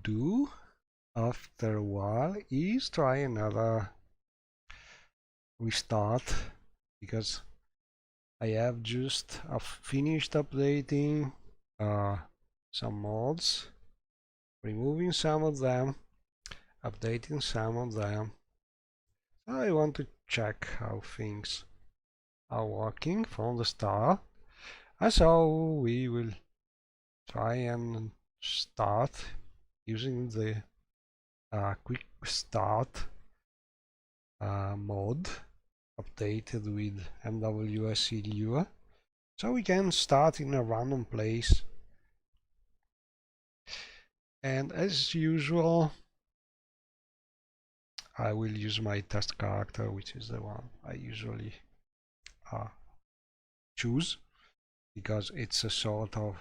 do after a while is try another restart, because I have just finished updating some mods, removing some of them, updating some of them. So I want to check how things are working from the start. And so we will try and start using the quick start mode updated with MWS Lua. So we can start in a random place. And as usual, I will use my test character, which is the one I usually choose, because it's a sort of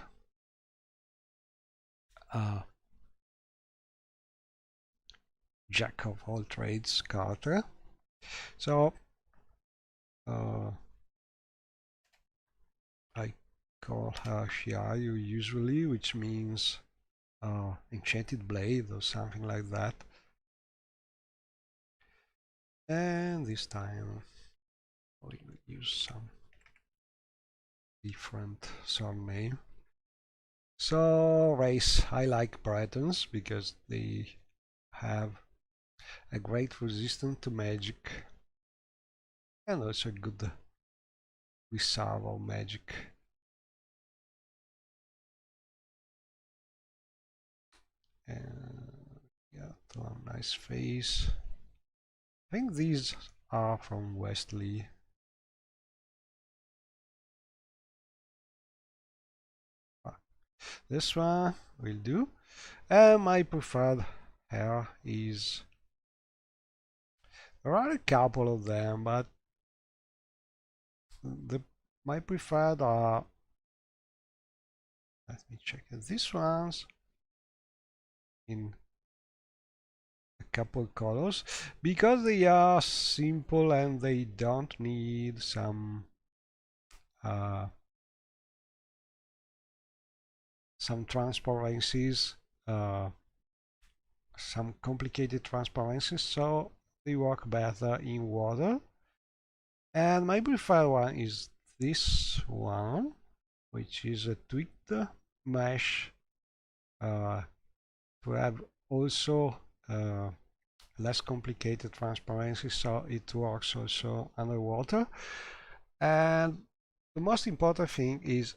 jack of all trades character. So I call her Shiayu usually, which means enchanted blade or something like that. And this time I will use some different surname. So race, I like Bretons because they have a great resistance to magic and also a good reserve of magic. And yeah, a nice face. I think these are from Wesley. This one will do. And my preferred hair is, there are a couple of them, but my preferred are, let me check it, these ones in a couple colors, because they are simple and they don't need some transparencies, some complicated transparencies, so they work better in water. And my preferred one is this one, which is a tweaked mesh to have also less complicated transparency, so it works also underwater. And the most important thing is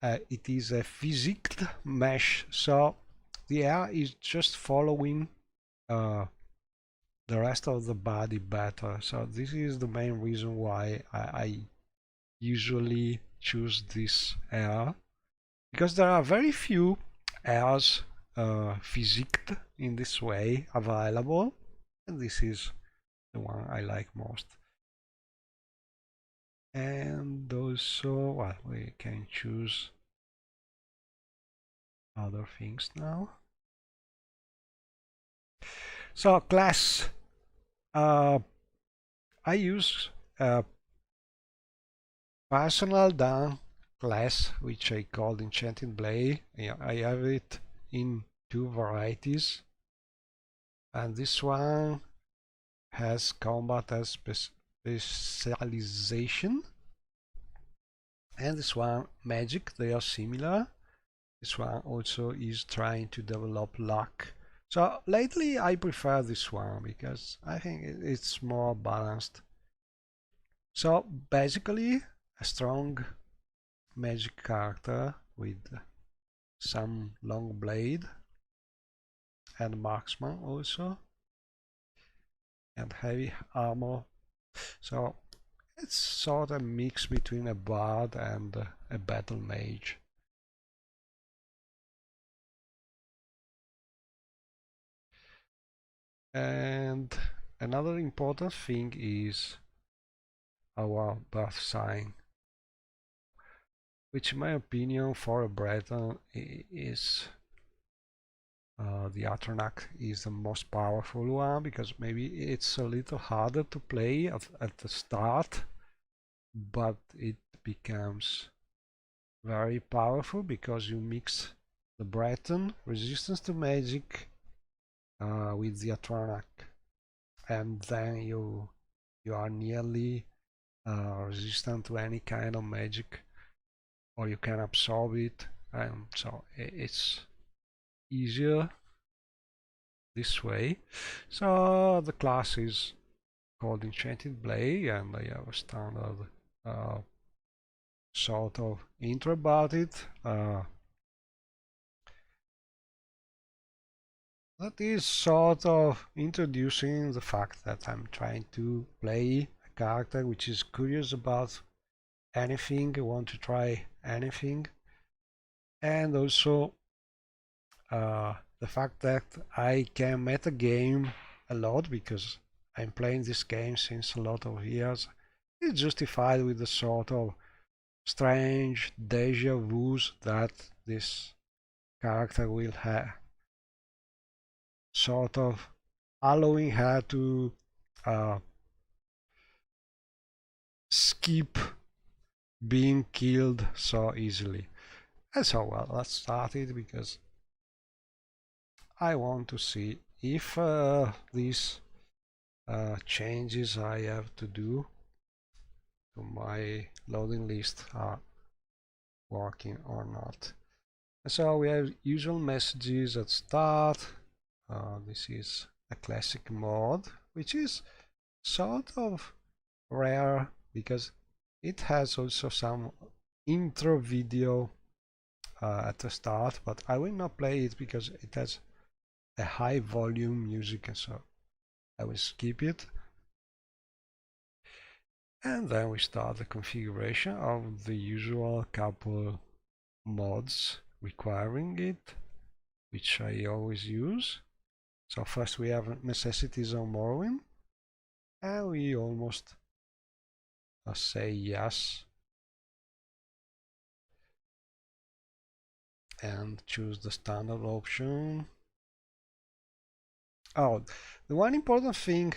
it is a physics mesh, so the air is just following the rest of the body better. So this is the main reason why I usually choose this air, because there are very few airs physics in this way available, and this is the one I like most. And also, well, we can choose other things now. So class, I use personal down class, which I called Enchanted Blade. I have it in two varieties, and this one has combat as specialization, and this one magic. They are similar. This one also is trying to develop luck. So lately I prefer this one because I think it's more balanced. So basically a strong magic character with some long blade and marksman also, and heavy armor. So it's sort of a mix between a bard and a battle mage. And another important thing is our birth sign, which in my opinion for a Breton is the Atronach is the most powerful one, because maybe it's a little harder to play at the start, but it becomes very powerful because you mix the Breton resistance to magic with the Atronic, and then you are nearly resistant to any kind of magic, or you can absorb it, and so it's easier this way. So the class is called Enchanted Blade, and I have a standard uh, sort of intro about it. That is sort of introducing the fact that I'm trying to play a character which is curious about anything, want to try anything, and also the fact that I can meta game a lot because I'm playing this game since a lot of years is justified with the sort of strange deja vus that this character will have, sort of allowing her to uh, skip being killed so easily. And so, well, let's start it because I want to see if these changes I have to do to my loading list are working or not. And so we have usual messages at start. This is a classic mode, which is sort of rare because it has also some intro video at the start, but I will not play it because it has a high volume music, and so I will skip it. And then we start the configuration of the usual couple mods requiring it, which I always use. So first we have necessities on Morrowind, and we almost say yes and choose the standard option. Oh, the one important thing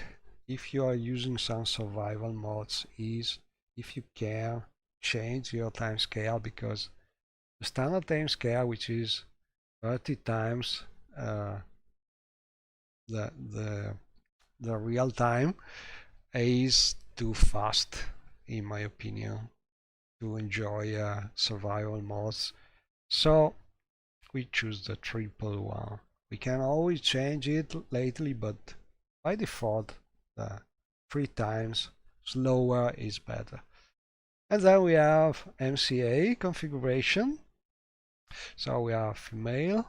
if you are using some survival mods is if you can change your time scale, because the standard time scale, which is 30 times the the real time, is too fast in my opinion to enjoy survival modes. So we choose the triple one. We can always change it lately, but by default the 3 times slower is better. And then we have MCA configuration. So we are female,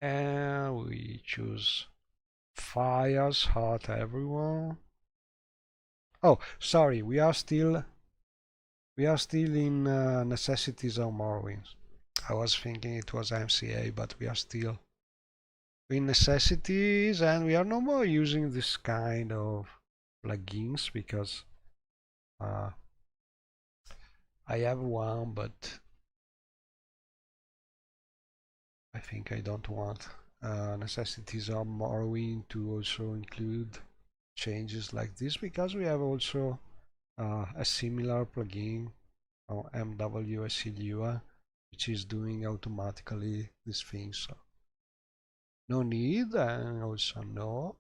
and we choose fires, hurt everyone. Oh, sorry, we are still in necessities of Morrowind. I was thinking it was MCA, but we are still in necessities, and we are no more using this kind of plugins because I have one, but I think I don't want necessities of Morrowind to also include changes like this, because we have also a similar plugin on MWSLUA which is doing automatically these things. So no need, and also no.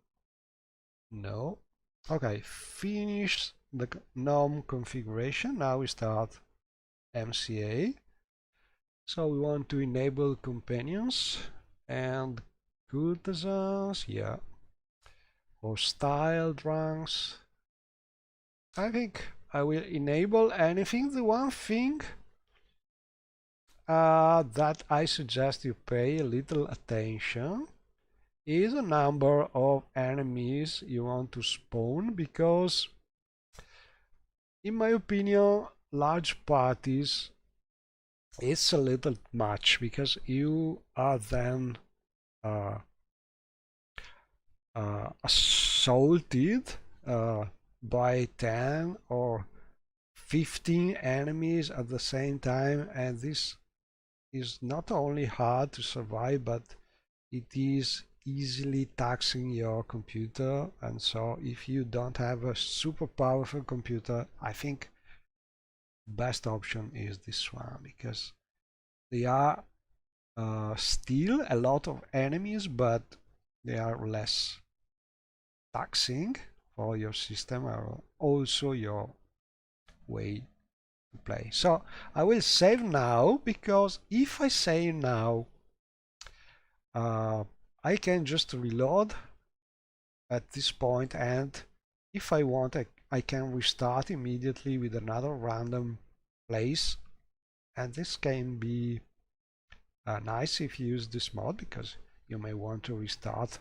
Okay, finish the GNOME configuration. Now we start MCA. So we want to enable companions and courtesans, yeah, or styled ranks. I think I will enable anything. The one thing that I suggest you pay a little attention is the number of enemies you want to spawn, because in my opinion large parties it's a little much, because you are then uh, assaulted by 10 or 15 enemies at the same time, and this is not only hard to survive, but it is easily taxing your computer. And so if you don't have a super powerful computer, I think best option is this one, because they are still a lot of enemies, but they are less taxing for your system or also your way to play. So I will save now, because if I save now, I can just reload at this point, and if I want, I can restart immediately with another random place, and this can be nice if you use this mod, because you may want to restart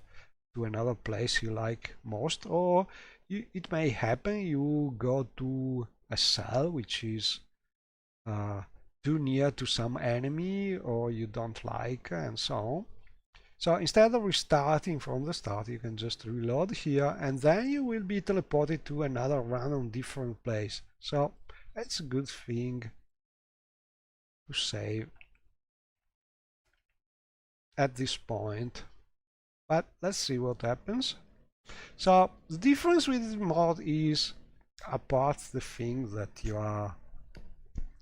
to another place you like most, or it may happen you go to a cell which is uh, too near to some enemy or you don't like, and so on. So instead of restarting from the start, you can just reload here, and then you will be teleported to another random different place. So it's a good thing to save at this point. But let's see what happens. So the difference with this mod is, apart the thing that you are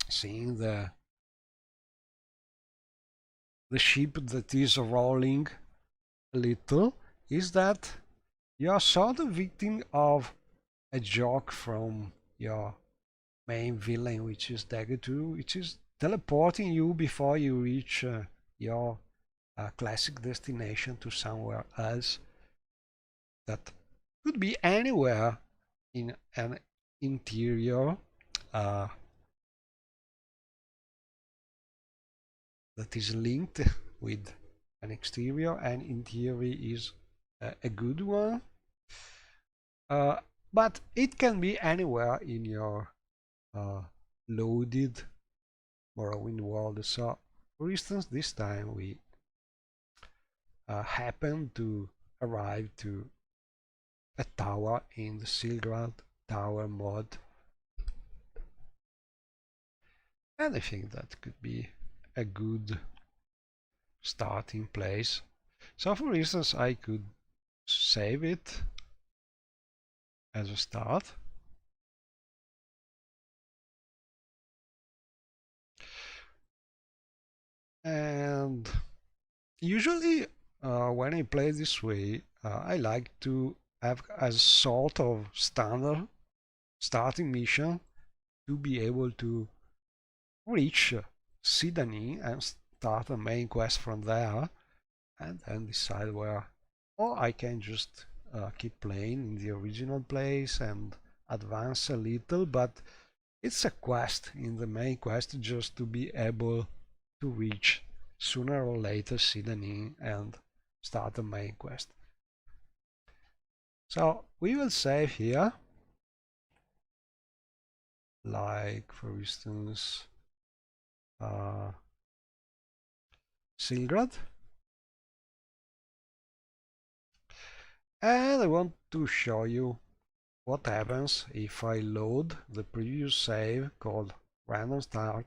seeing the ship that is rolling a little, is that you are sort of victim of a joke from your main villain, which is Dagger 2, which is teleporting you before you reach your classic destination to somewhere else that could be anywhere in an interior uh, that is linked with an exterior, and in theory is a good one. But it can be anywhere in your loaded Morrowind World. So, for instance, this time we happen to arrive to a tower in the Silgrad Tower mod, and I think that could be a good starting place. So, for instance, I could save it as a start. And usually when I play this way, I like to have a sort of standard starting mission to be able to reach Sidani and start a main quest from there, and then decide where. Or I can just keep playing in the original place and advance a little, but it's a quest in the main quest just to be able to reach sooner or later Sidani and start the main quest. So we will save here, like for instance Silgrad, and I want to show you what happens if I load the previous save called random start.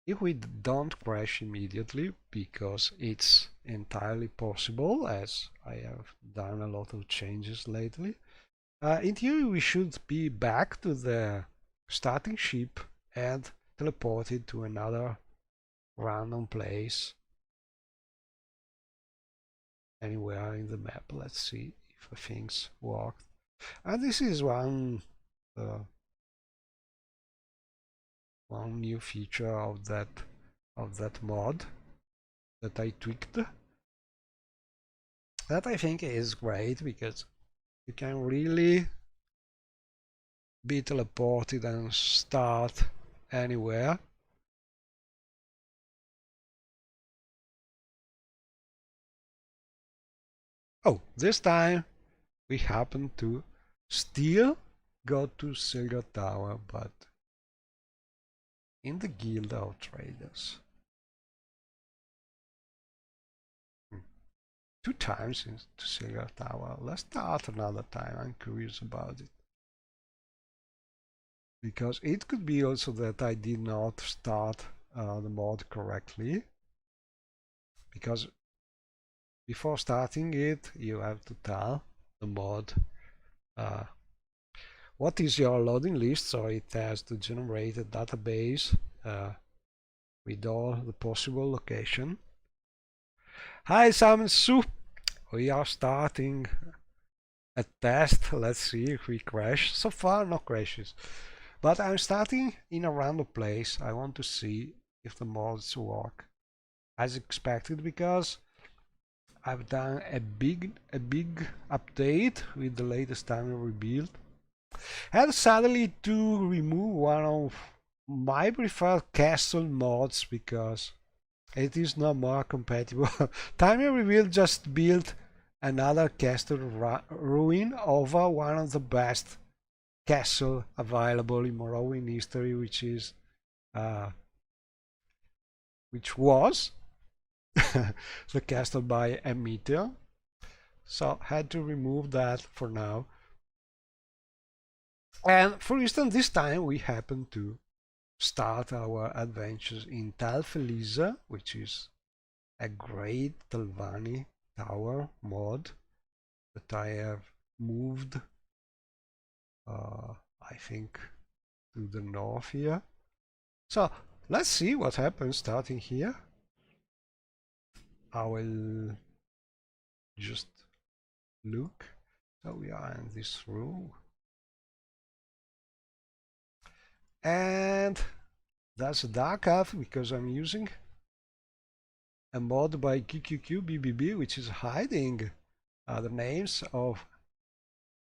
If we don't crash immediately, because it's entirely possible, as I have done a lot of changes lately, in theory we should be back to the starting ship and teleported to another random place anywhere in the map. Let's see if things work. And this is uh, one new feature of that mod that I tweaked, that I think is great, because you can really be teleported and start anywhere. Oh, this time we happen to still go to Silver Tower, but in the Guild of Traders. Hmm. Two times into Silver Tower. Let's start another time. I'm curious about it. Because it could be also that I did not start the mod correctly. Because before starting it, you have to tell the mod uh, what is your loading list, so it has to generate a database with all the possible location. Hi Simon Su! We are starting a test. Let's see if we crash. So far no crashes. But I'm starting in a random place. I want to see if the mods work as expected, because I've done a big update with the latest time rebuild. And sadly to remove one of my preferred castle mods because it is no more compatible. Time Reveal just built another castle ruin over one of the best castle available in Morrowind history, which was the castle by a meteor. So had to remove that for now. And for instance, this time we happen to start our adventures in Tal Feliza, which is a great Telvanni tower mod that I have moved, I think, to the north here. So let's see what happens starting here. I will just look. So we are in this room. And that's a dark elf because I'm using a mod by QQQBBB, which is hiding the names of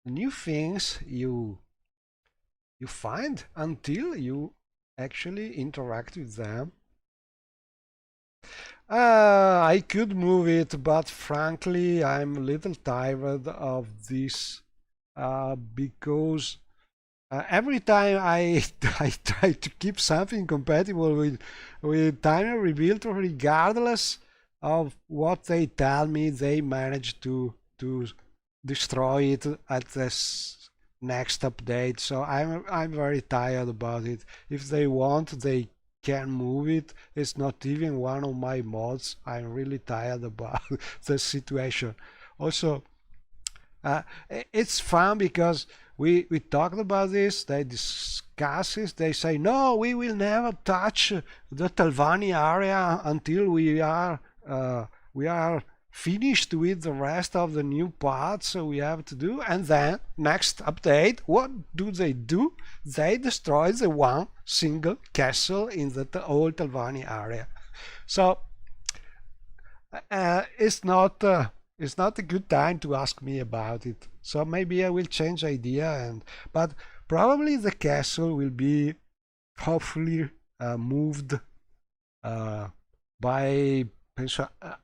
new things you find until you actually interact with them. I could move it, but frankly I'm a little tired of this because every time I try to keep something compatible with Timer Rebuild, regardless of what they tell me, they manage to destroy it at this next update. So I'm very tired about it. If they want, they can move it. It's not even one of my mods. I'm really tired about the situation. Also, it's fun because we talked about this, they discuss it, they say, no, we will never touch the Telvanni area until we are finished with the rest of the new parts we have to do. And then next update, what do? They destroy the one single castle in the old Telvanni area. So it's not a good time to ask me about it. So maybe I will change idea, but probably the castle will be hopefully moved by.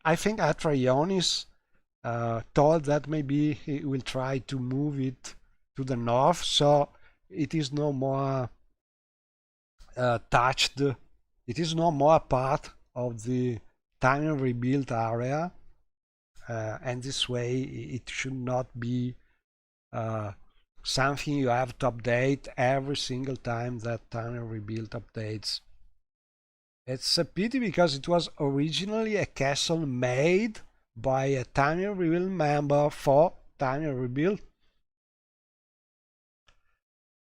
I think Atraionis told that maybe he will try to move it to the north, so it is no more touched. It is no more part of the time rebuilt area. And this way it should not be something you have to update every single time that Timer Rebuild updates. It's a pity because it was originally a castle made by a Timer Rebuild member for Timer Rebuild.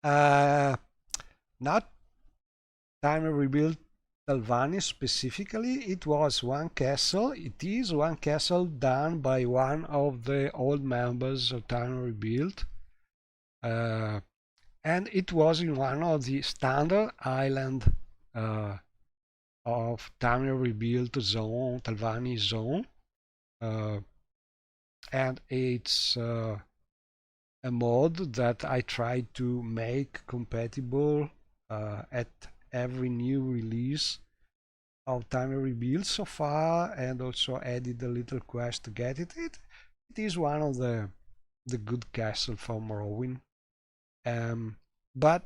Not Timer Rebuild Telvanni specifically, it is one castle done by one of the old members of Time Rebuild, and it was in one of the standard island of Time Rebuild zone, Telvanni zone, and it's a mod that I tried to make compatible at every new release of Timer Rebuild so far, and also added a little quest to get it. It is one of the good castle for Morrowind. But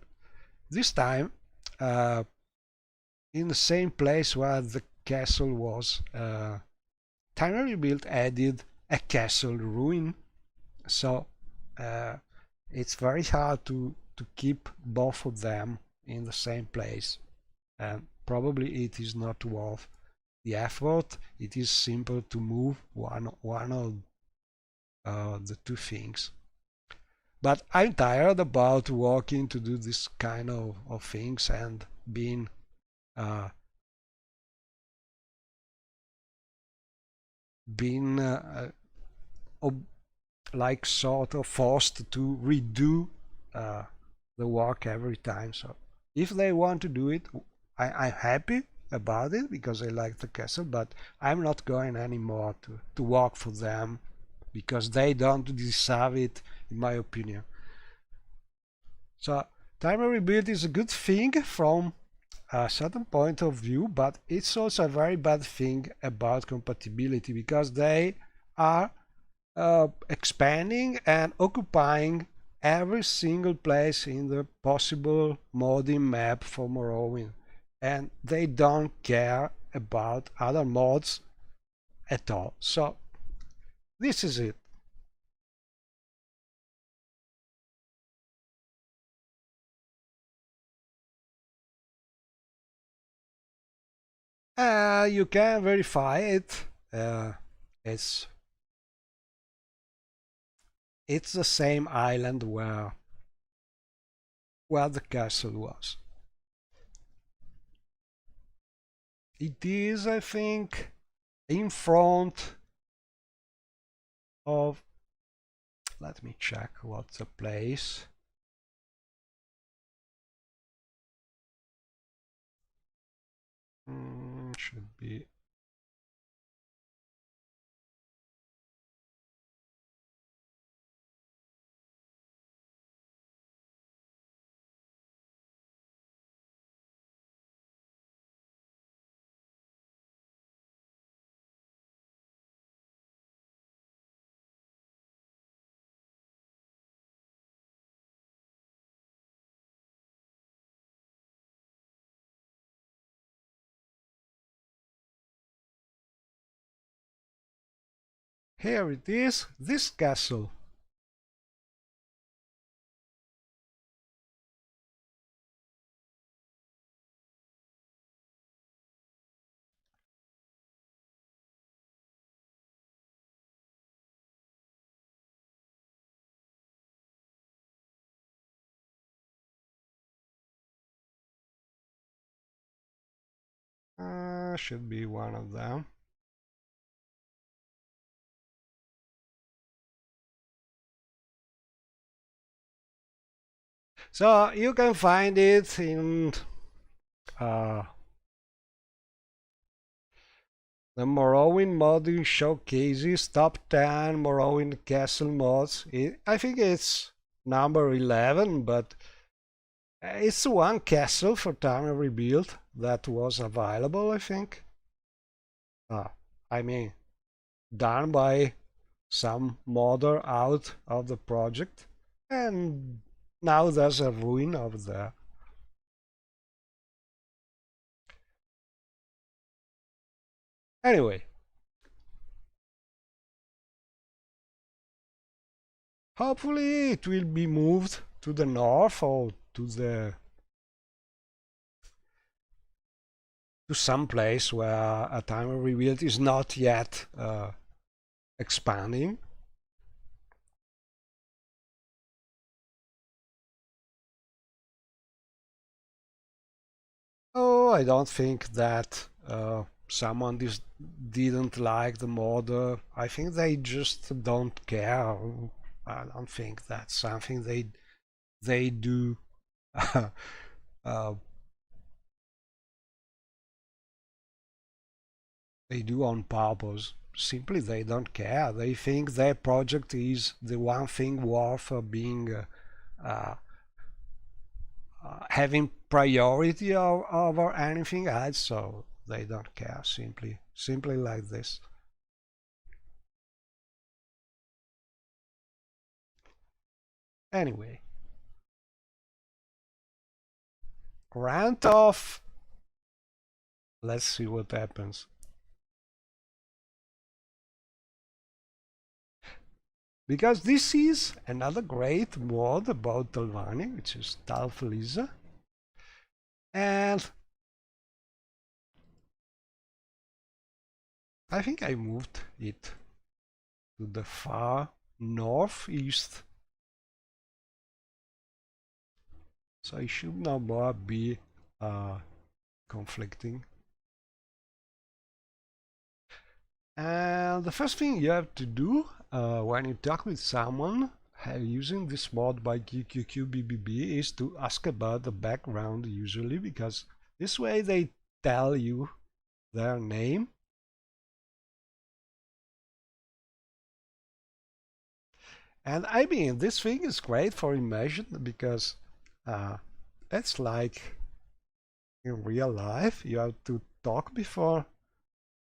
this time, in the same place where the castle was, Timer Rebuild added a castle ruin. So it's very hard to keep both of them in the same place, and probably it is not worth the effort. It is simple to move one of the two things. But I'm tired about working to do this kind of things and being been like sort of forced to redo uh, the work every time. So if they want to do it, I'm happy about it because I like the castle, but I'm not going anymore to work for them because they don't deserve it, in my opinion. So timer rebuild is a good thing from a certain point of view, but it's also a very bad thing about compatibility because they are expanding and occupying every single place in the possible modding map for Morrowind, and they don't care about other mods at all. So this is it. You can verify it. It's it's the same island where the castle was. It is, I think, in front of. Let me check what's the place. Should be. Here it is, this castle. Should be one of them. So you can find it in uh, the Morrowind modding showcases top 10 Morrowind castle mods. I think it's number 11, but it's one castle for time rebuild that was available, I think. Uh, I mean, done by some modder out of the project, and now there's a ruin over there. Anyway, hopefully it will be moved to the north or to some place where a timer rebuild is not yet expanding. Oh, I don't think that someone didn't like the mod. I think they just don't care. I don't think that's something they do. uh, they do on purpose. Simply, they don't care. They think their project is the one thing worth being uh, having priority over anything else. So they don't care. Simply like this. Anyway, rant off. Let's see what happens. Because this is another great mod about Talvani, which is Talfeliza. And I think I moved it to the far northeast. So it should no more be conflicting. And the first thing you have to do when you talk with someone using this mod by QQQBBB is to ask about the background usually, because this way they tell you their name. And I mean, this thing is great for immersion because it's like in real life. You have to talk before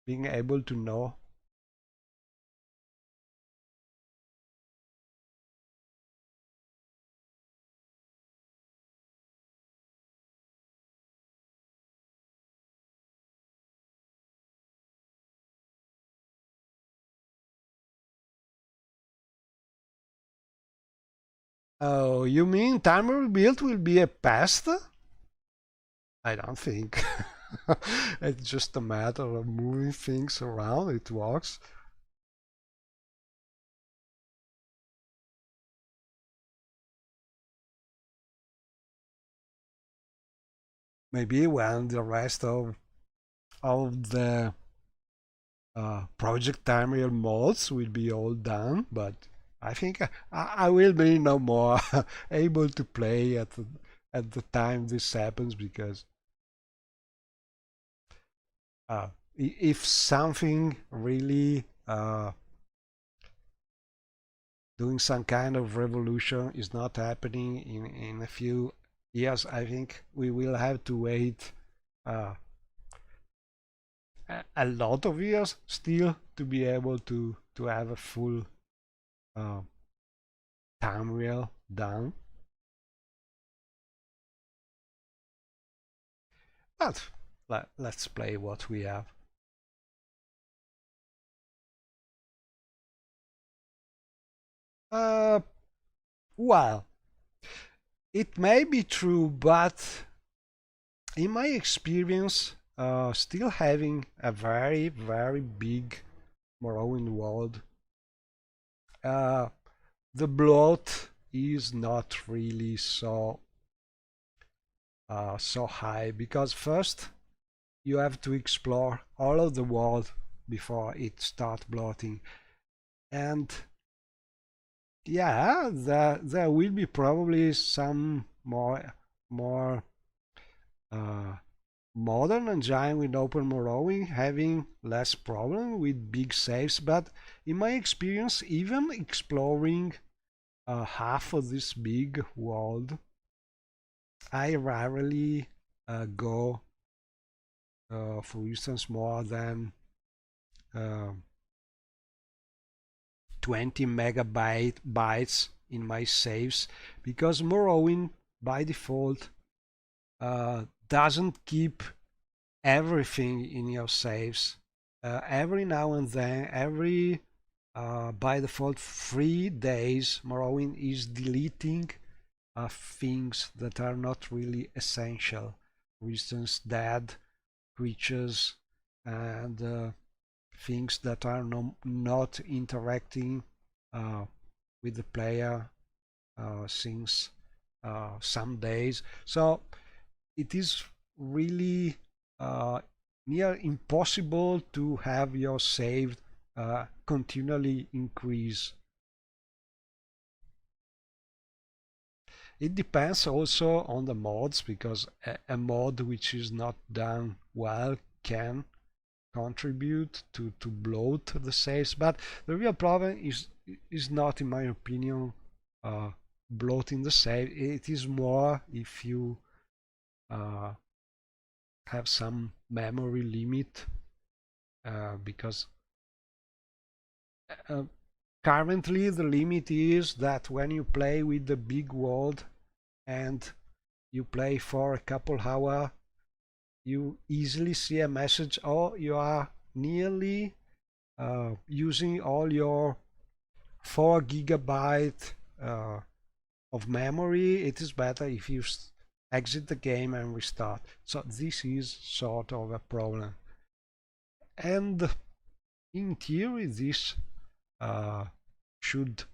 being able to know. Oh, you mean timer rebuild will be a pest? I don't think. It's just a matter of moving things around. It works. Maybe when the rest of the project timer mods will be all done, but I think I will be no more able to play at the time this happens, because if something really doing some kind of revolution is not happening in a few years, I think we will have to wait uh, a lot of years still to be able to have a full uh, time reel done. But let's play what we have. Uh, well, it may be true, but in my experience, still having a very, very big Morrowind world, uh, the bloat is not really so high, because first you have to explore all of the world before it starts bloating. And yeah, there will be probably some more uh, modern engine with Open Morrowind having less problem with big saves, but in my experience, even exploring half of this big world, I rarely go, for instance, more than uh, 20 bytes in my saves, because Morrowind by default doesn't keep everything in your saves. Every now and then, every by default 3 days, Morrowind is deleting things that are not really essential. For instance, dead creatures and things that are not interacting with the player since some days. So it is really near impossible to have your save continually increase. It depends also on the mods, because a mod which is not done well can contribute to bloat the saves, but the real problem is not, in my opinion, bloating the save. It is more if you uh, have some memory limit, because uh, currently the limit is that when you play with the big world and you play for a couple hours, you easily see a message, oh, you are nearly using all your 4 gigabyte of memory. It is better if you exit the game and restart. So this is sort of a problem. And in theory, this should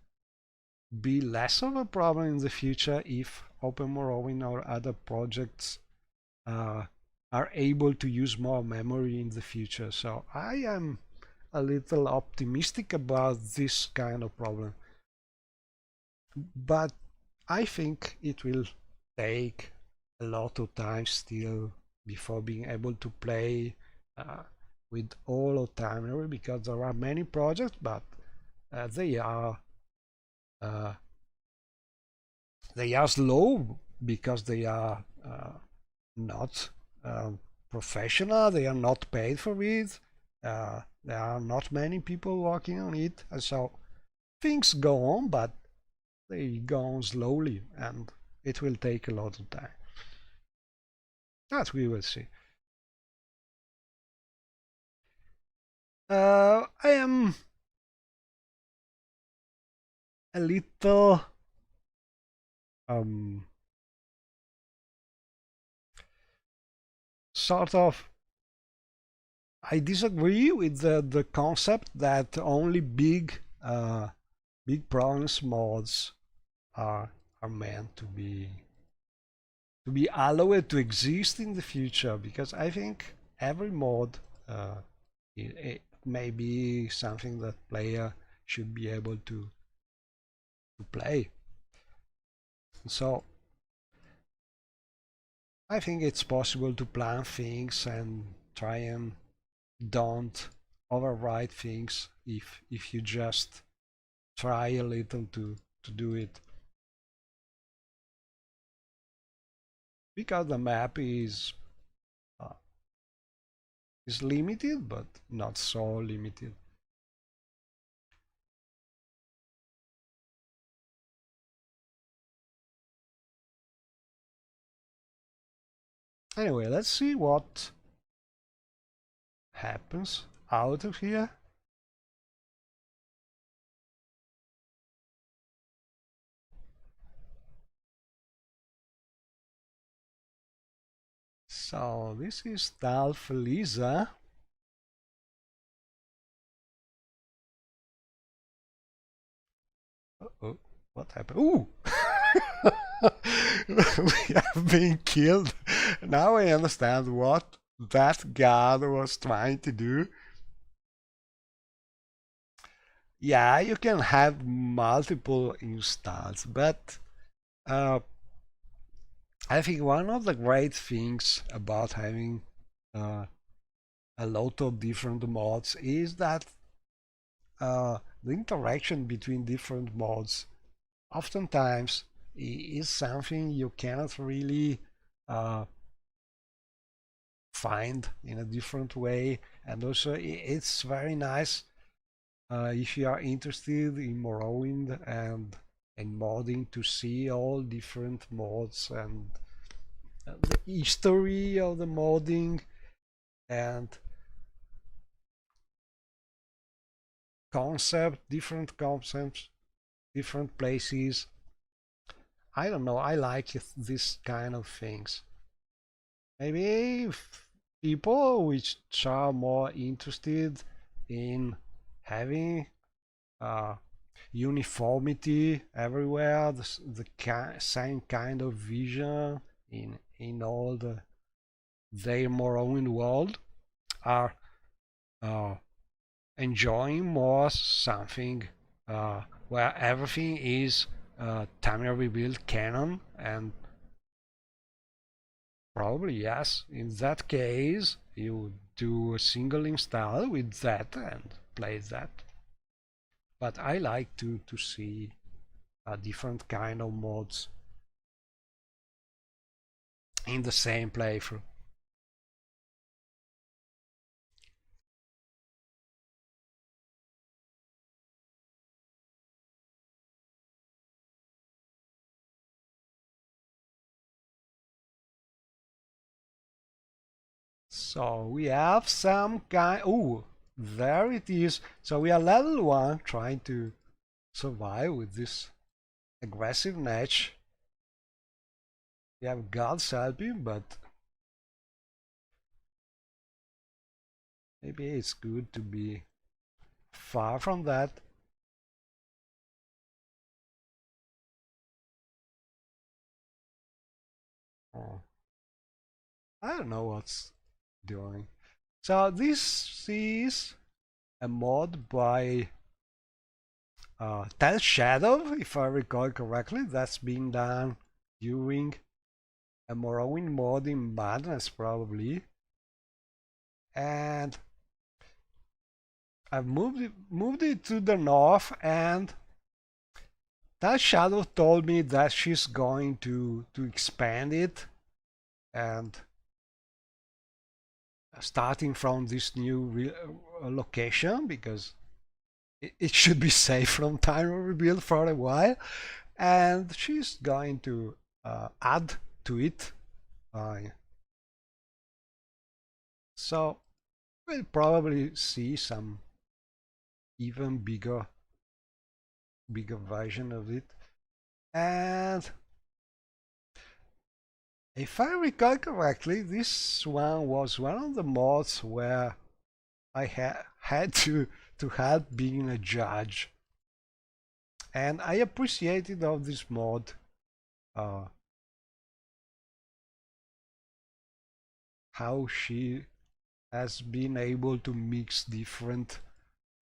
be less of a problem in the future if Open Morrowind or other projects are able to use more memory in the future. So I am a little optimistic about this kind of problem. But I think it will take a lot of time still before being able to play uh, with all of Timery, because there are many projects, but uh, they are uh, they are slow because they are not professional. They are not paid for it. There are not many people working on it, and so things go on, but they go on slowly, and it will take a lot of time. That we will see. I am a little um, sort of. I disagree with the concept that only big bronze mods are meant to be allowed to exist in the future, because I think every mod it may be something that player should be able to play. So I think it's possible to plan things and try and don't override things if you just try a little to do it, because the map uh, is limited, but not so limited. Anyway, let's see what happens out of here. So this is Dalf Lisa. Uh-oh, what happened? Ooh! We have been killed. Now I understand what that god was trying to do. Yeah, you can have multiple installs, but uh, I think one of the great things about having uh, a lot of different mods is that the interaction between different mods oftentimes is something you cannot really uh, find in a different way, and also it's very nice if you are interested in Morrowind and modding, to see all different mods and the history of the modding and different concepts, different places. I don't know, I like this kind of things. Maybe people which are more interested in having uh, uniformity everywhere, the same kind of vision in all their Morrowind world, are uh, enjoying more something where everything is Tamriel rebuild canon, and probably yes, in that case you do a single install with that and play that. But I like to see a different kind of mods in the same playthrough. So we have some kind. Oh, there it is. So we are level 1 trying to survive with this aggressive match. We have gods helping, but maybe it's good to be far from that. Oh, I don't know what's doing. So this is a mod by Tell Shadow, if I recall correctly. That's been done during a Morrowind mod in Madness, probably. And I've moved it to the north, and that Shadow told me that she's going to expand it, and starting from this new location, because it should be safe from time rebuild for a while, and she's going to add to it. So we'll probably see some even bigger version of it. And if I recall correctly, this one was one of the mods where I had to help being a judge, and I appreciated of this mod uh, how she has been able to mix different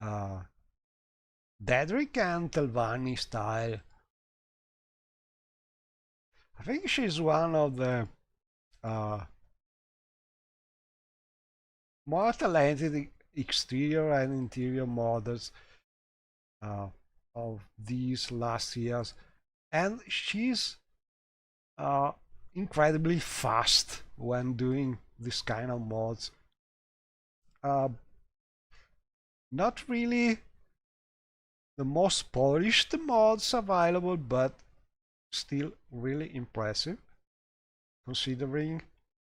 uh, Daedric and Telvanni style. I think she's one of the uh, more talented exterior and interior models uh, of these last years, and she's uh, incredibly fast when doing this kind of mods. Uh, Not really the most polished mods available, but still really impressive, considering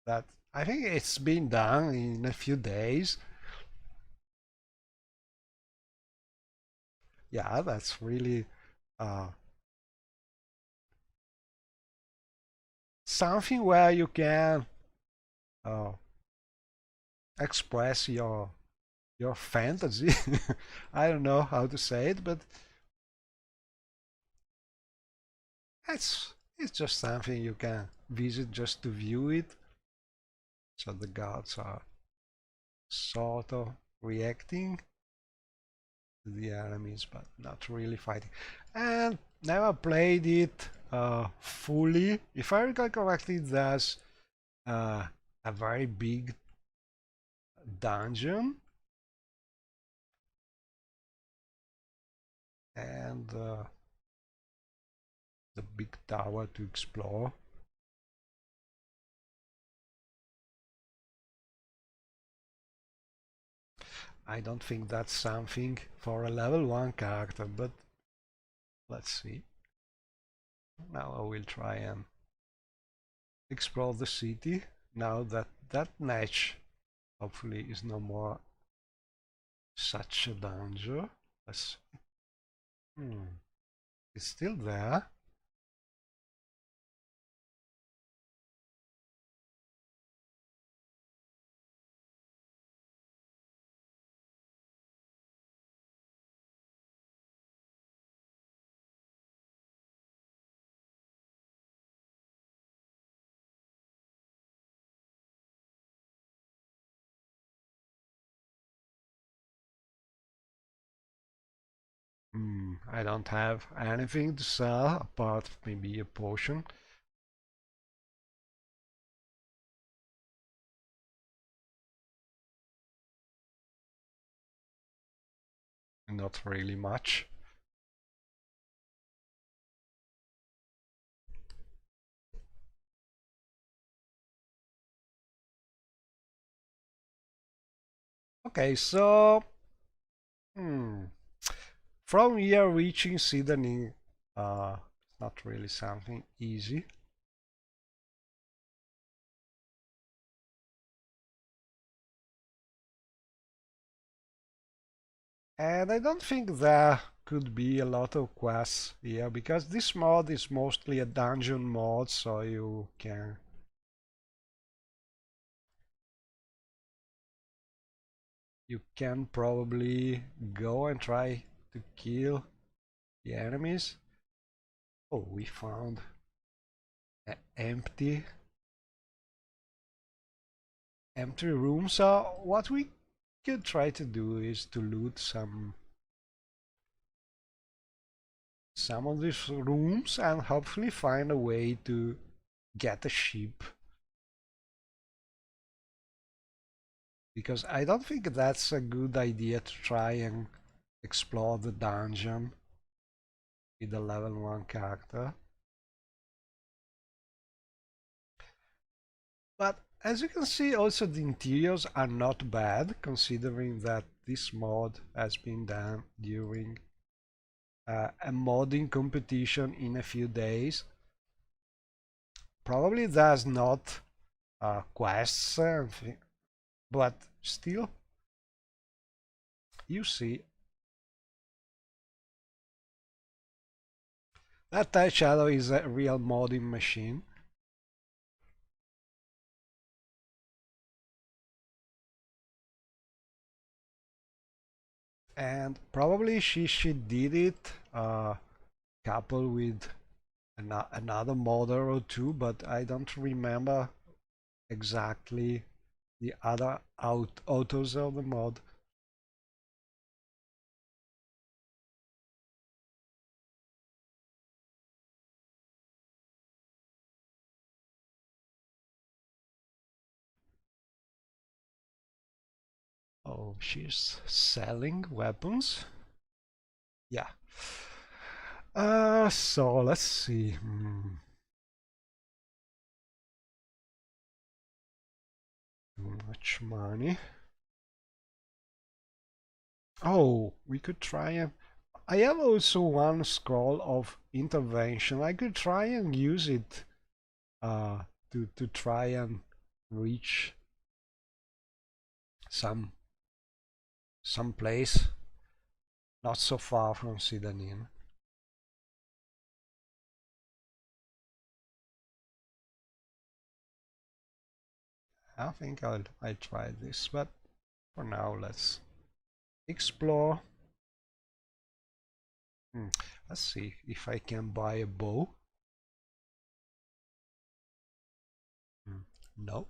that I think it's been done in a few days. Yeah, that's really uh, something where you can uh, express your fantasy. I don't know how to say it, but it's just something you can visit just to view it. So the gods are sort of reacting to the enemies, but not really fighting. And never played it fully. If I recall correctly, there's uh, a very big dungeon, and the big tower to explore. I don't think that's something for a level 1 character, but let's see. Now I will try and explore the city now that that match hopefully is no more such a danger. Let's see. It's still there. I don't have anything to sell apart from maybe a potion. Not really much. Okay, so from here reaching Sydney, it's not really something easy. And I don't think there could be a lot of quests here, because this mod is mostly a dungeon mod, so you can probably go and try to kill the enemies. Oh, we found an empty room. So what we you could try to do is to loot some of these rooms and hopefully find a way to get a ship. Because I don't think that's a good idea to try and explore the dungeon with a level 1 character. But as you can see, also the interiors are not bad, considering that this mod has been done during a modding competition in a few days. Probably there's not quests, but still, you see. That Tide Shadow is a real modding machine. And probably she did it coupled with another modder or two, but I don't remember exactly the other autos of the mod. Oh, she's selling weapons. Yeah. So let's see. Too much money. Oh, we could try and... I have also one scroll of intervention. I could try and use it to try and reach some place not so far from Sidanin. I think I'll try this, but for now let's explore. Let's see if I can buy a bow. No.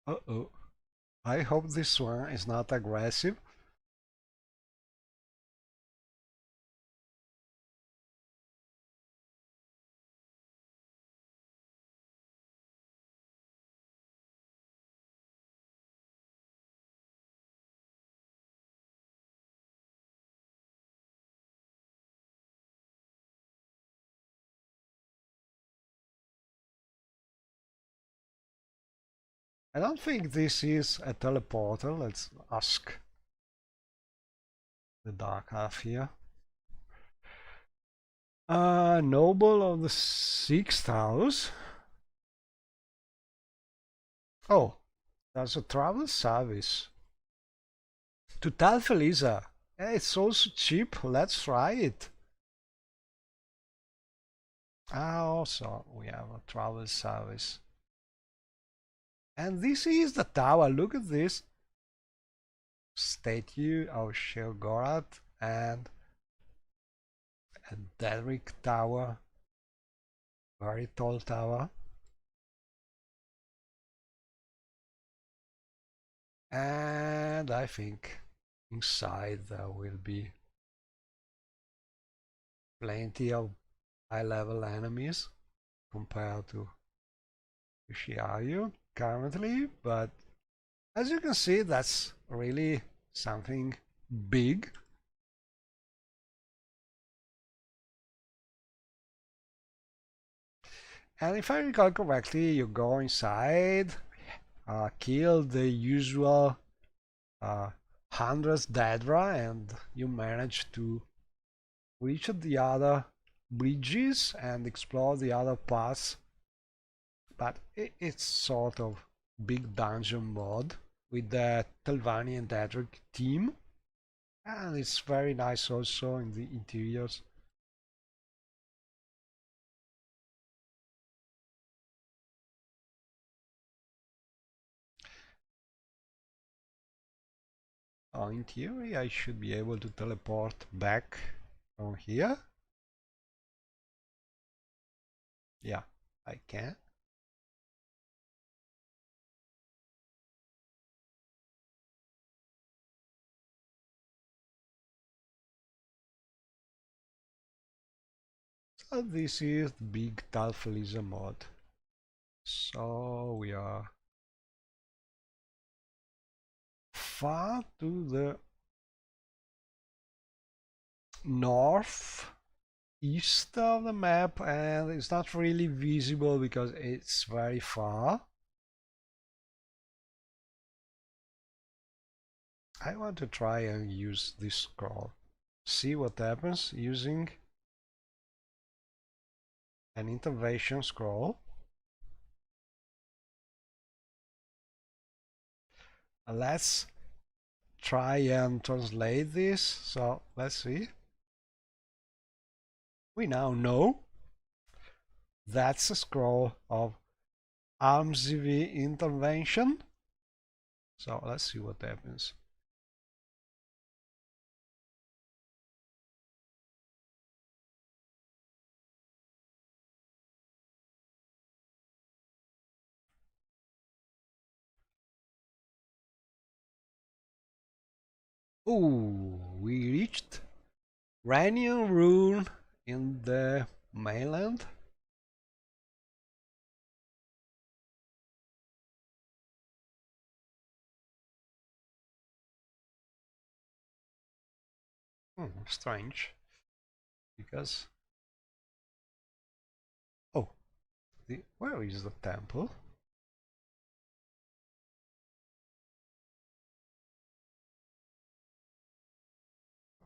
Uh-oh. I hope this one is not aggressive. I don't think this is a teleporter. Let's ask the Dark Half here. Noble of the 6th house. Oh, there's a travel service. To Tal Felisa. It's also cheap. Let's try it. Also, we have a travel service. And this is the tower. Look at this statue of Sheogorath and a Derrick tower. Very tall tower. And I think inside there will be plenty of high-level enemies compared to Shiayu currently, but as you can see, that's really something big. And if I recall correctly, you go inside, kill the usual 100th Daedra, and you manage to reach the other bridges and explore the other parts. But it's sort of big dungeon mod with the Telvanni and Daedric team. And it's very nice also in the interiors. In theory, I should be able to teleport back from here. Yeah, I can. So this is the big Talfelisa mod. So we are far to the north east of the map, and it's not really visible because it's very far. I want to try and use this scroll. See what happens using an intervention scroll. Let's try and translate this. So let's see. We now know that's a scroll of ArmsV intervention. So let's see what happens. Ooh, we reached Ranian Rune in the mainland. Strange, because oh, where is the temple?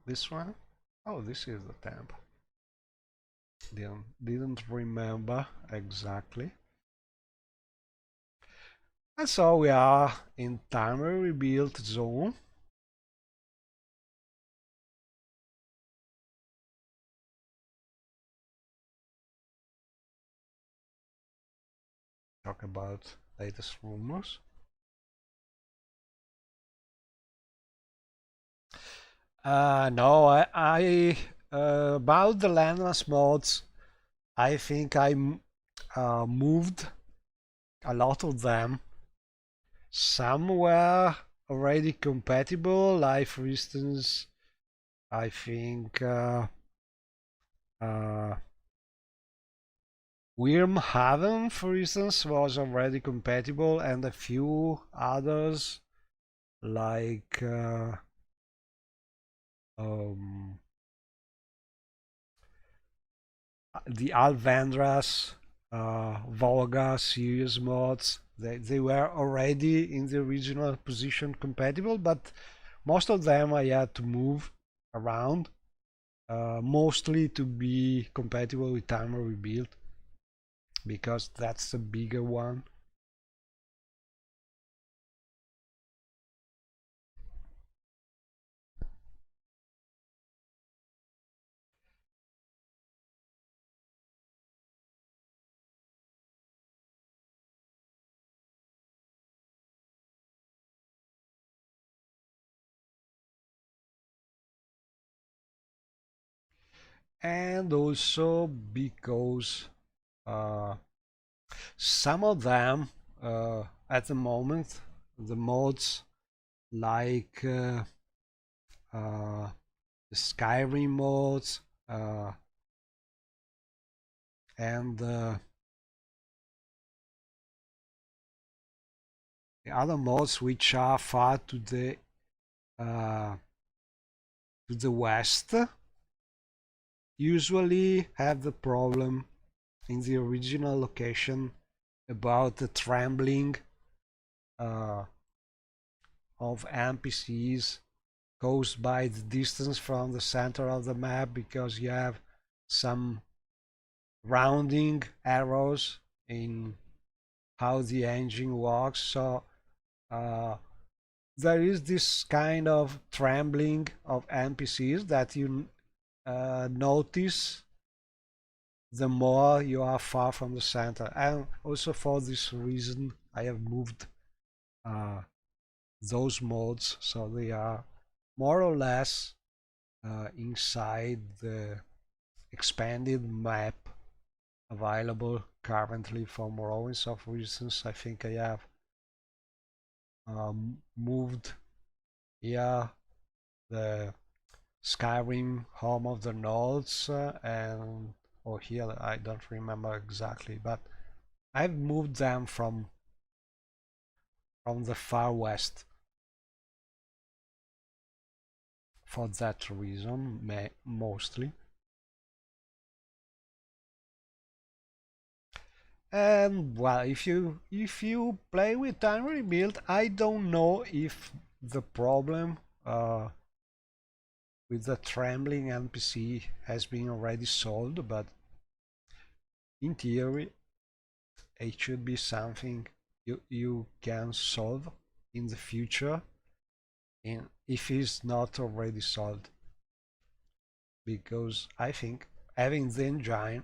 This one? Oh, this is the temple. Didn't remember exactly. And so we are in timer rebuild zone. Talk about latest rumors. No, I about the landmass mods, I think I moved a lot of them. Some were already compatible, like for instance, I think Wyrmhaven, for instance, was already compatible, and a few others like the Alvandras, Volga series mods. They were already in the original position compatible, but most of them I had to move around, mostly to be compatible with timer rebuild, because that's the bigger one. And also because uh, some of them at the moment, the mods like the Skyrim mods and the other mods which are far uh, to the west usually have the problem in the original location about the trembling uh, of NPCs caused by the distance from the center of the map, because you have some rounding arrows in how the engine works. So there is this kind of trembling of NPCs that you notice the more you are far from the center. And also for this reason, I have moved uh, those modes so they are more or less inside the expanded map available currently for Morrowind. So for instance, I think I have moved here the Skyrim Home of the Nodes and or here I don't remember exactly, but I've moved them from the far west for that reason mostly. And well, if you play with time rebuild, I don't know if the problem with the trembling NPC has been already solved, but in theory it should be something you can solve in the future, and if it's not already solved, because I think having the engine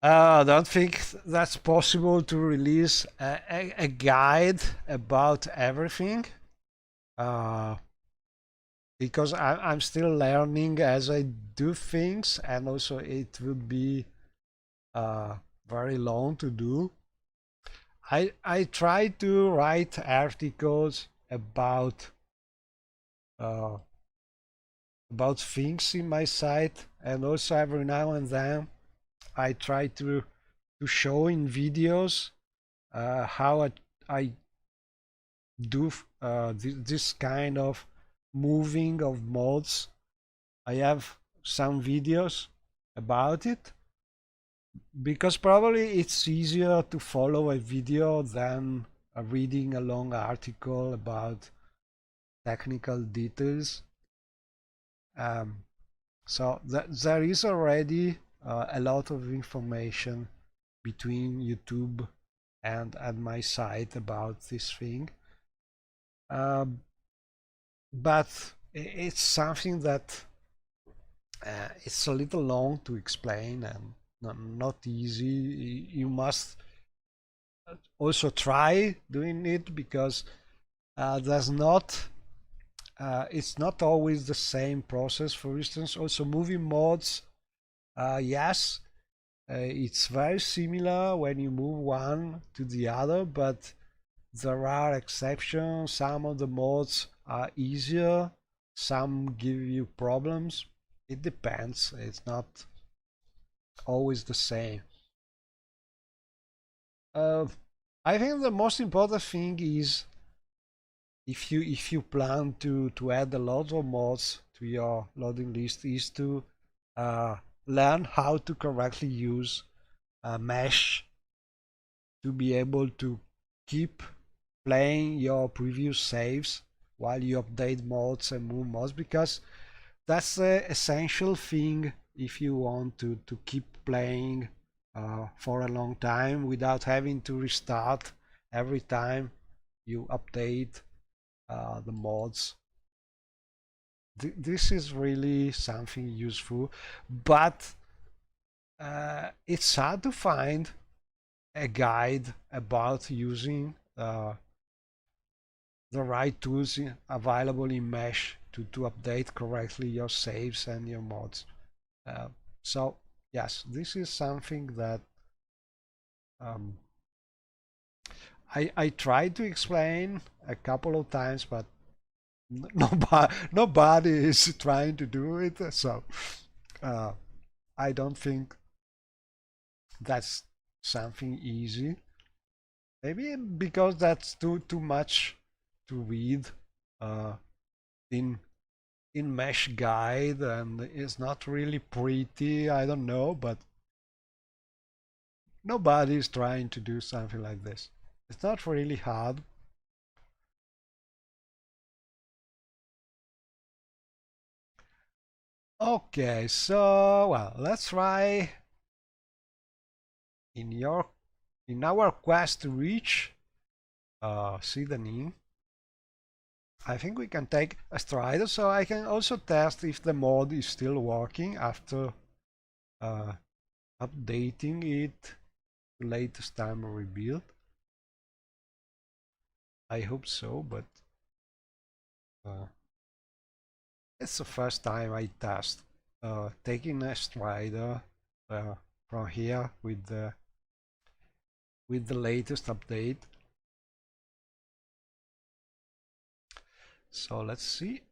I don't think that's possible to release a guide about everything uh, because I'm still learning as I do things, and also it would be uh, very long to do. I try to write articles uh, about things in my site, and also every now and then I try to show in videos how I do this kind of moving of modes. I have some videos about it because probably it's easier to follow a video than reading a long article about technical details. Um, so there is already a lot of information between YouTube and my site about this thing. Um, but it's something that it's a little long to explain and not easy. You must also try doing it because there's not it's not always the same process. For instance, also movie modes, yes, it's very similar when you move one to the other, but there are exceptions. Some of the modes are easier, some give you problems. It depends. It's not always the same. Uh, I think the most important thing is if you plan to add a lot of mods to your loading list is to uh, learn how to correctly use mesh to be able to keep playing your previous saves while you update mods and move mods, because that's the essential thing if you want to keep playing for a long time without having to restart every time you update the mods. This is really something useful, but it's hard to find a guide about using the right tools available in Mesh to update correctly your saves and your mods. Uh, so yes, this is something that um, I tried to explain a couple of times, but nobody is trying to do it. So uh, I don't think that's something easy. Maybe because that's too much to read uh, in mesh guide, and it's not really pretty. I don't know, but nobody is trying to do something like this. It's not really hard. Okay, so well, let's try in your in our quest to reach Sydney. I think we can take a strider, so I can also test if the mod is still working after uh, updating it to latest time rebuild. I hope so, but uh, it's the first time I test taking a strider from here with the latest update. So let's see.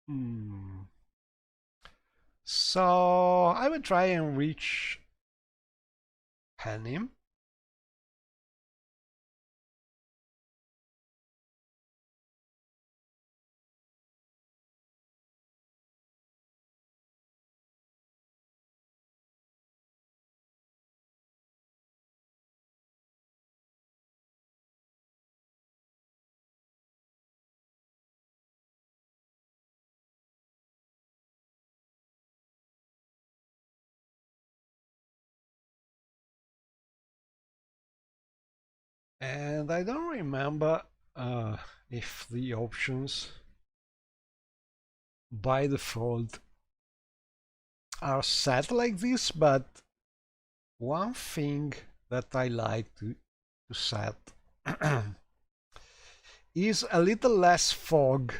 Hmm. So I will try and reach Panim. And I don't remember uh, if the options by default are set like this, but one thing that I like to set is a little less fog.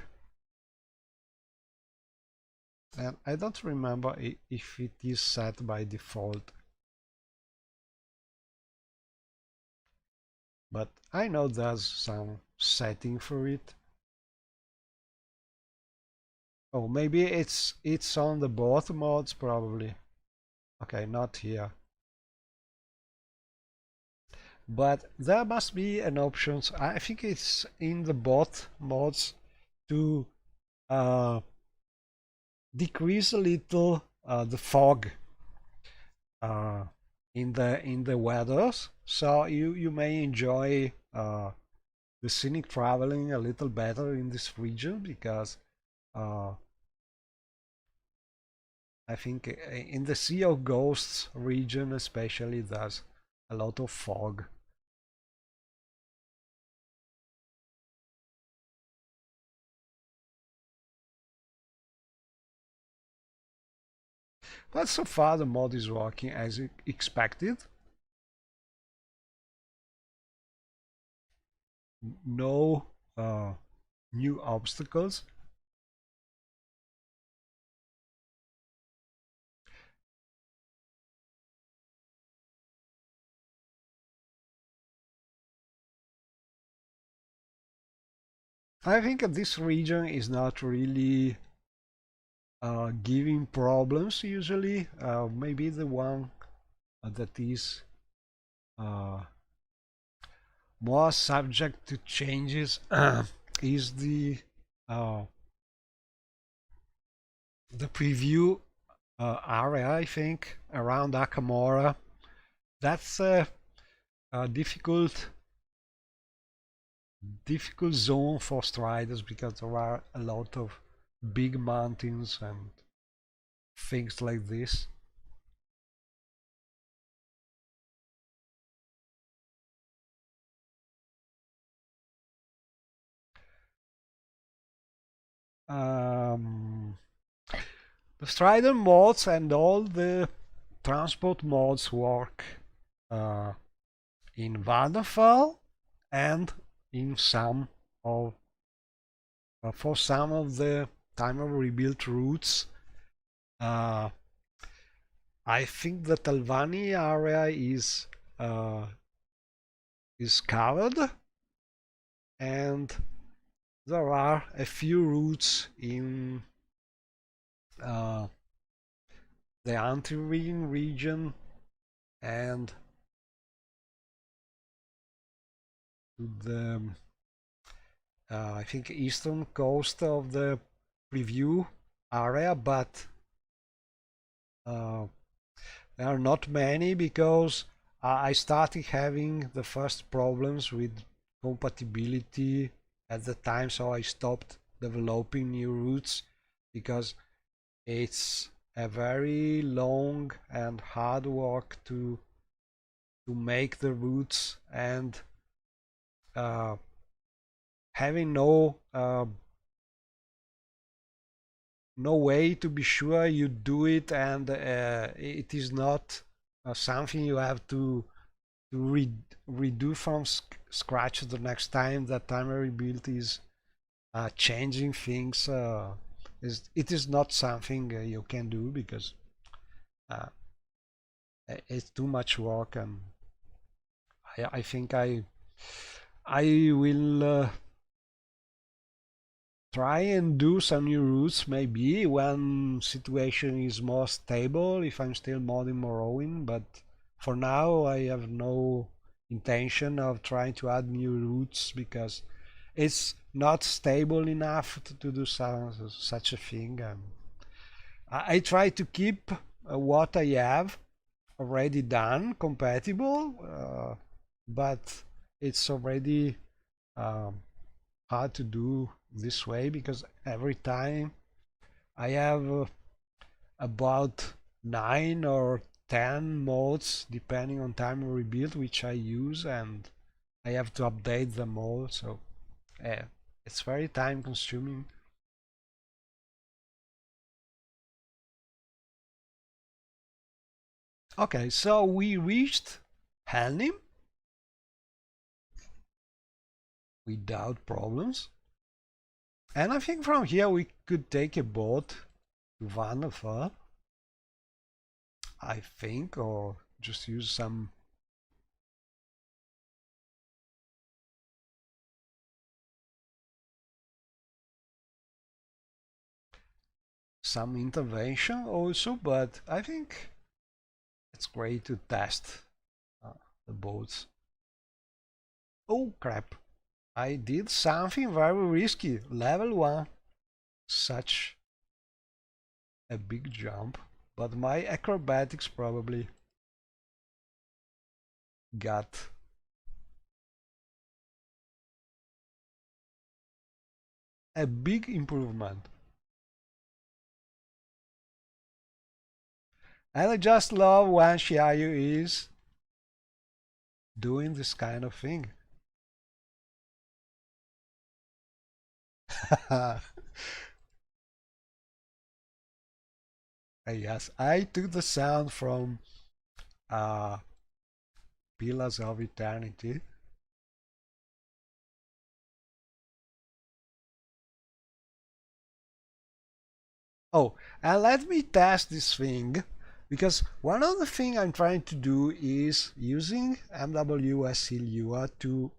And I don't remember if it is set by default. But I know there's some setting for it. Oh, maybe it's on the both modes probably. Okay, not here. But there must be an option. I think it's in the both modes to uh, decrease a little the fog uh, in the weathers, so you may enjoy the scenic traveling a little better in this region because uh, I think in the Sea of Ghosts region especially there's a lot of fog. But so far the mod is working as expected. No new obstacles. I think this region is not really giving problems usually. Maybe the one that is uh, more subject to changes is uh, the preview area, I think, around Akamora. That's a difficult zone for striders because there are a lot of big mountains and things like this. Um, the strider mods and all the transport mods work uh, in Vattenfall and in some of for some of the time of rebuilt routes. Uh, I think the Talvani area is covered, and there are a few routes in uh, the Antirin region and the I think eastern coast of the preview area, but uh, there are not many because I started having the first problems with compatibility at the time, so I stopped developing new routes, because it's a very long and hard work to make the routes, and uh, having no way to be sure you do it, and it is not something you have to redo from scratch the next time that timer rebuild is changing things. It is not something you can do, because uh, it's too much work, and I think I will try and do some new routes maybe when situation is more stable, if I'm still modding Morrowind, but for now I have no intention of trying to add new routes, because it's not stable enough to do such a thing. I try to keep what I have already done compatible, but it's already um, hard to do this way, because every time I have about 9 or 10 modes depending on time rebuild which I use, and I have to update them all, so it's very time consuming. Okay, so we reached Helnim without problems, and I think from here we could take a boat to Vanderfell, I think, or just use some intervention also, but I think it's great to test uh, the boats. Oh crap, I did something very risky. Level 1, such a big jump, but my acrobatics probably got a big improvement. And I just love when Shiayu is doing this kind of thing. Yes, I took the sound from uh, Pillars of Eternity. Oh, and let me test this thing, because one of the things I'm trying to do is using MWSC Lua to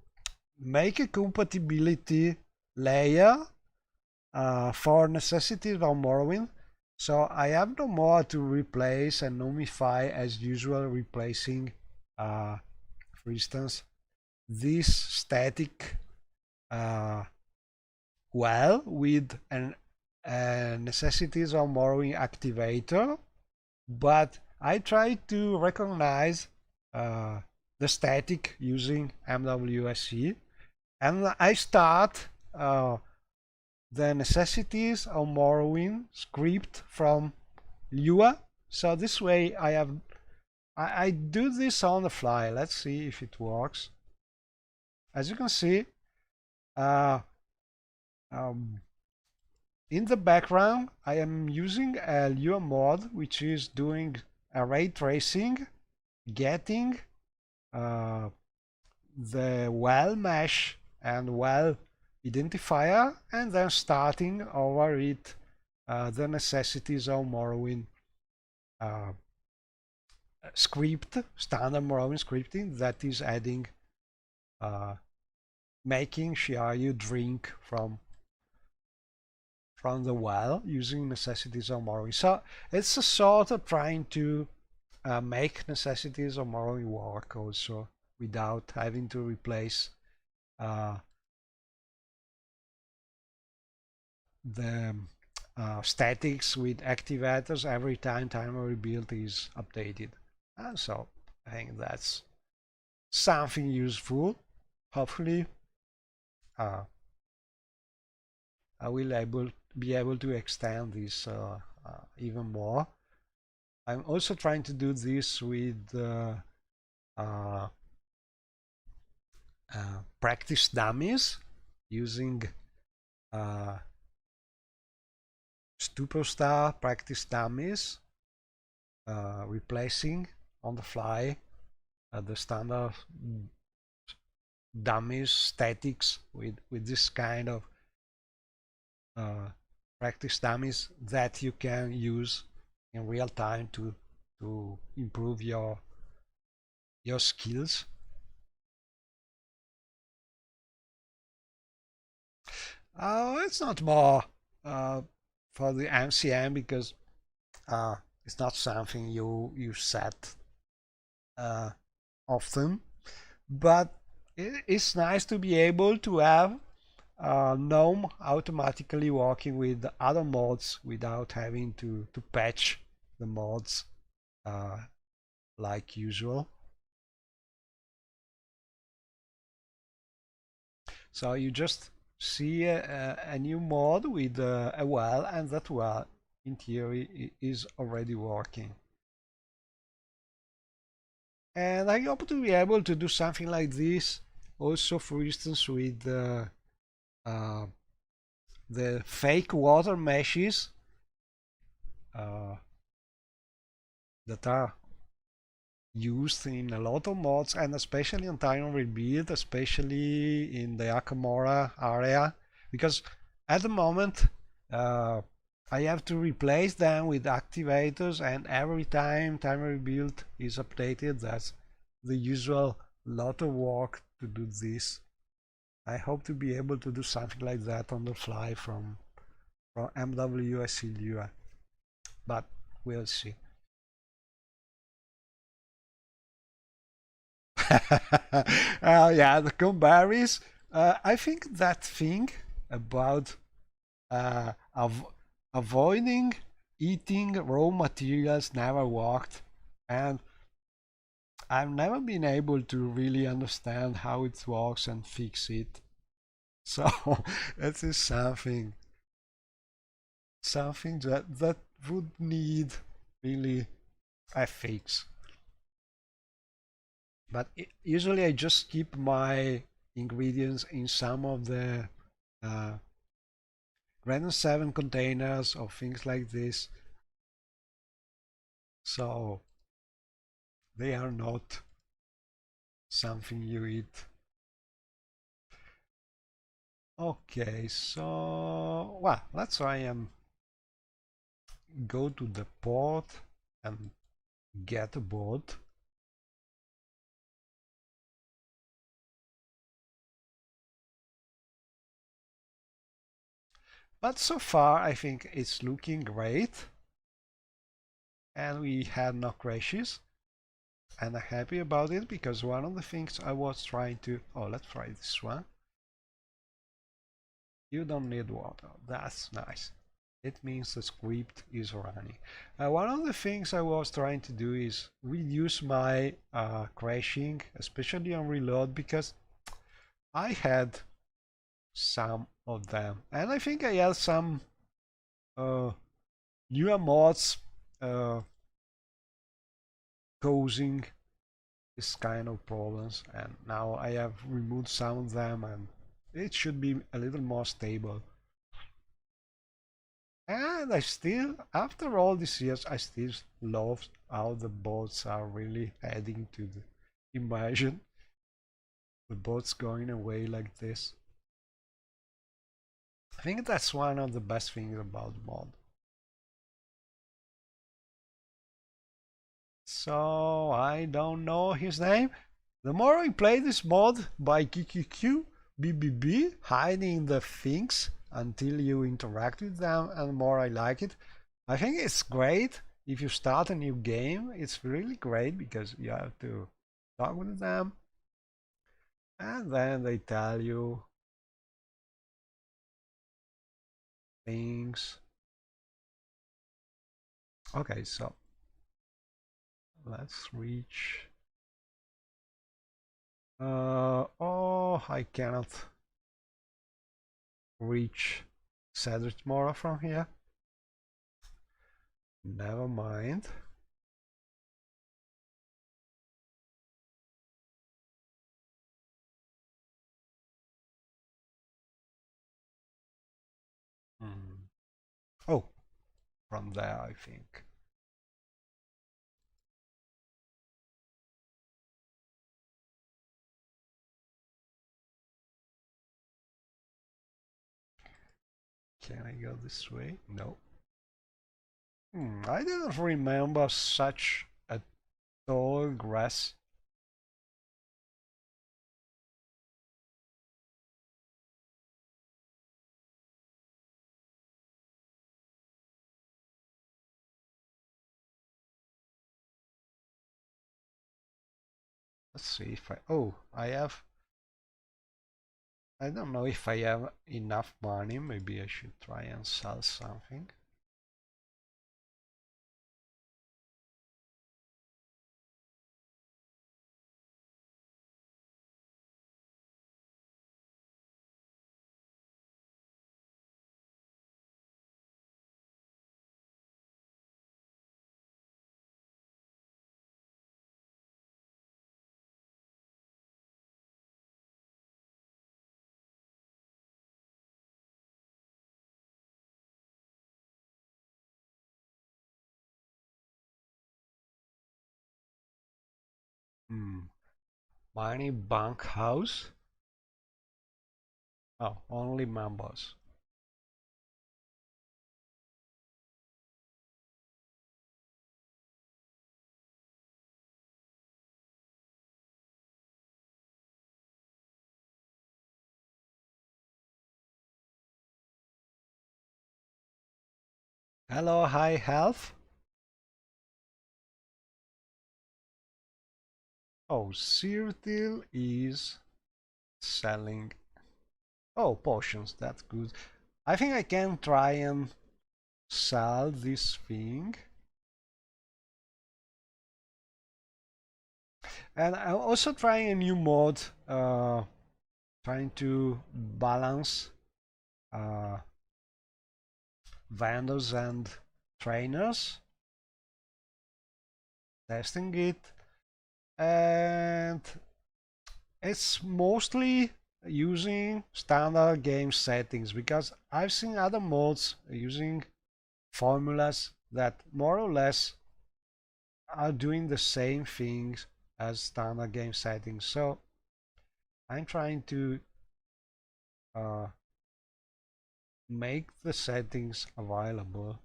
make a compatibility layer for necessities of Morrowind. So I have no more to replace and nullify as usual, replacing, for instance, this static uh, well with an necessities of Morrowind activator, but I try to recognize the static using MWSC, and I start the necessities of Morrowind script from Lua. So this way I do this on the fly. Let's see if it works. As you can see, uh, um, in the background I am using a Lua mod which is doing a ray tracing, getting uh, the well mesh and well identifier, and then starting over it the necessities of Morrowind uh, script, standard Morrowind scripting that is adding, making Shiayu drink from the well using necessities of Morrowind. So it's a sort of trying to make necessities of Morrowind work also without having to replace uh, the statics with activators every time timer rebuild is updated. And so I think that's something useful. Hopefully I will be able to extend this even more. I'm also trying to do this with uh, practice dummies using uh, superstar practice dummies, replacing on the fly the standard dummies statics with this kind of practice dummies that you can use in real time to improve your skills. It's not more uh, for the MCM because it's not something you set uh, often, but it's nice to be able to have GNOME automatically working with other mods without having to patch the mods uh, like usual. So you just see a new mod with a well, and that well in theory is already working. And I hope to be able to do something like this also, for instance, with uh, the fake water meshes uh, that are used in a lot of mods, and especially on Tyrant Rebuild, especially in the Akamora area, because at the moment I have to replace them with activators, and every time Tyrant Rebuild is updated, that's the usual lot of work to do this. I hope to be able to do something like that on the fly from MWSLUA, but we'll see. Yeah, the cranberries. I think that thing about av avoiding eating raw materials never worked, and I've never been able to really understand how it works and fix it. So that is something that would need really a fix. But usually I just keep my ingredients in some of the uh, Random 7 containers or things like this. So they are not something you eat. Okay, so well, let's try and go to the port and get a boat. But so far I think it's looking great, and we had no crashes, and I'm happy about it because one of the things I was trying to, oh, let's try this one. You don't need water, that's nice. It means the script is running. One of the things I was trying to do is reduce my crashing, especially on reload, because I had some of them, and I think I had some uh, newer mods causing this kind of problems, and now I have removed some of them, and it should be a little more stable. And I still, after all these years, I still love how the boats are really heading to the immersion. The boats going away like this. I think that's one of the best things about the mod. So I don't know his name. The more I play this mod by QQQ, BBB, hiding the things until you interact with them, and the more I like it. I think it's great if you start a new game. It's really great because you have to talk with them, and then they tell you things. Okay, so let's reach. Oh, I cannot reach Cedric Mora from here. Never mind. Hmm. Oh, from there, I think. Can I go this way? No. I didn't remember such a tall grass. Let's see if I... Oh, I have... I don't know if I have enough money. Maybe I should try and sell something. Money bank house? Oh, only members. Hello, hi, health. Oh, Cyrtil is selling. Oh, potions, that's good. I think I can try and sell this thing. And I'm also trying a new mod, trying to balance uh, vendors and trainers, testing it, and it's mostly using standard game settings because I've seen other mods using formulas that more or less are doing the same things as standard game settings. So I'm trying to uh, make the settings available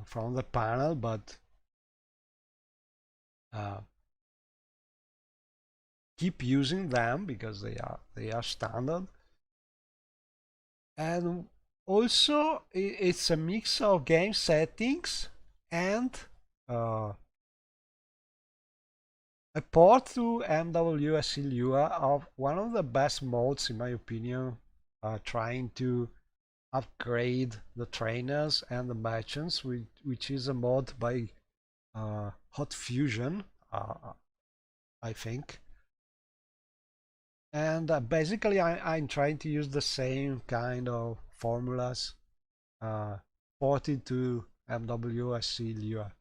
from the panel, but uh, keep using them because they are standard. And also it's a mix of game settings and uh, a port to MWSC Lua of one of the best modes in my opinion, trying to upgrade the trainers and the merchants, which is a mod by Hot Fusion, I think. And basically, I'm trying to use the same kind of formulas uh, ported to MWSC Lua.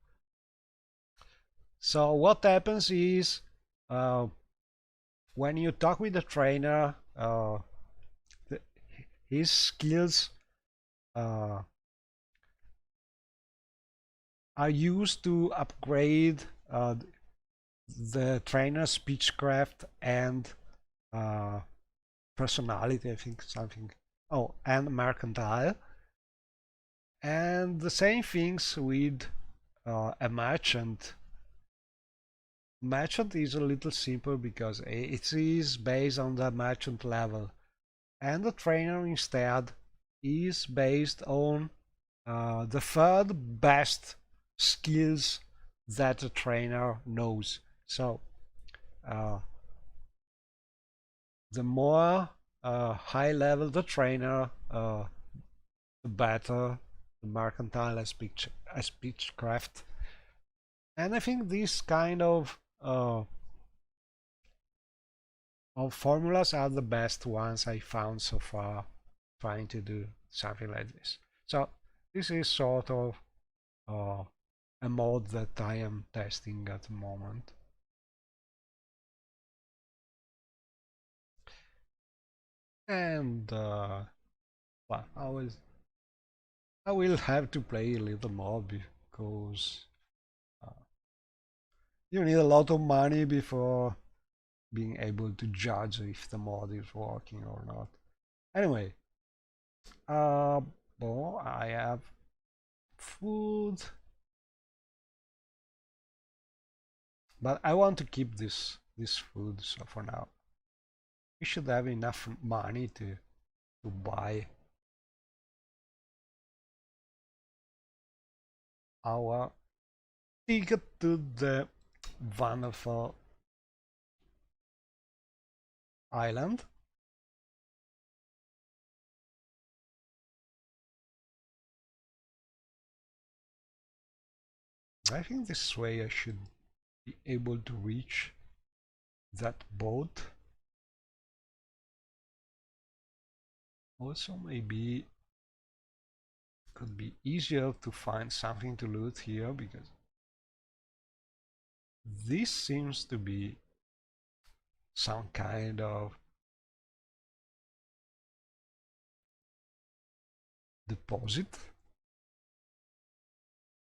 So what happens is uh, when you talk with the trainer, the, his skills uh, are used to upgrade the trainer's speechcraft and uh, personality, I think something. Oh, and mercantile. And the same things with a merchant. Merchant is a little simple because it is based on the merchant level, and the trainer instead is based on the third best skills that a trainer knows. So uh, the more high level the trainer, the better the mercantile speechcraft. And I think this kind of All formulas are the best ones I found so far trying to do something like this. So this is sort of uh, a mode that I am testing at the moment. And well, I will have to play a little more because uh, you need a lot of money before being able to judge if the mod is working or not. Anyway, uh, well, I have food, but I want to keep this food. So for now, we should have enough money to buy our ticket to the wonderful island. I think this way I should be able to reach that boat. Also, maybe could be easier to find something to loot here because this seems to be some kind of deposit.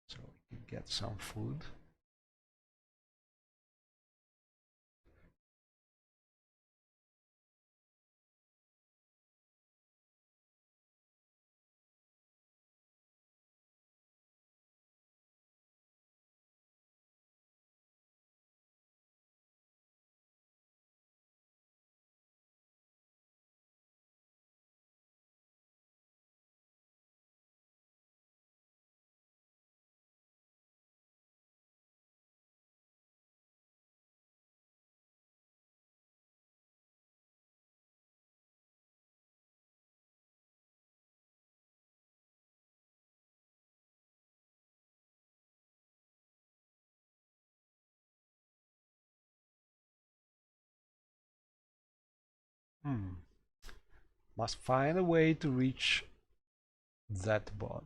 So we can get some food. Hmm. Must find a way to reach that bot.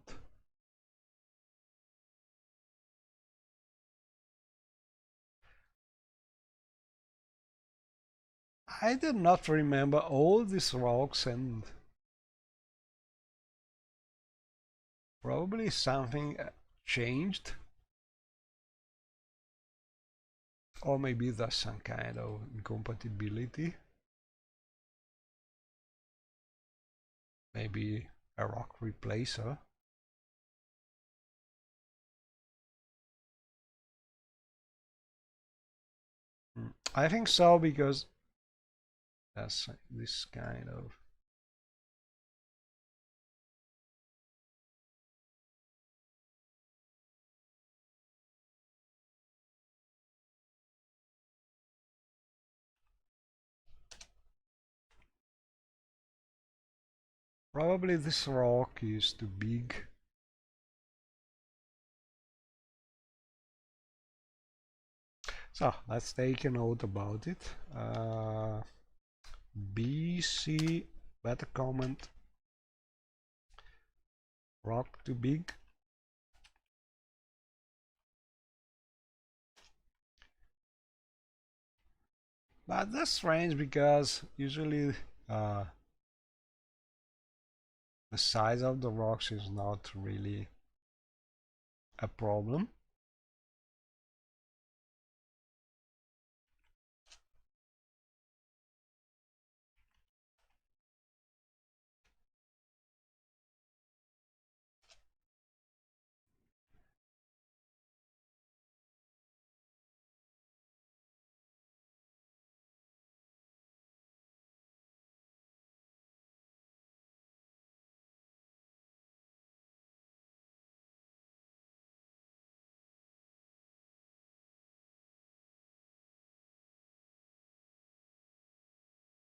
I did not remember all these rocks and probably something changed. Or maybe there's some kind of incompatibility. Maybe a rock replacer. I think so because that's this kind of probably this rock is too big. So let's take a note about it. BC better comment rock too big. But that's strange because usually uh, the size of the rocks is not really a problem.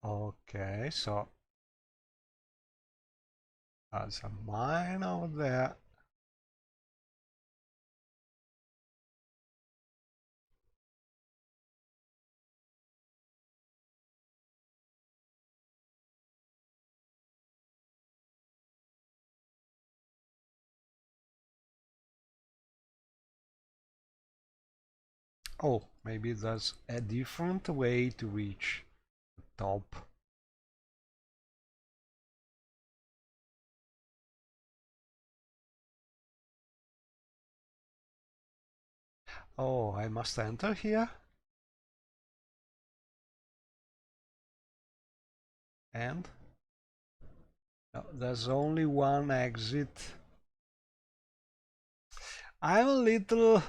Okay, so there's a mine over there. Oh, maybe there's a different way to reach the top. Oh, I must enter here. And no, there's only one exit. I'm a little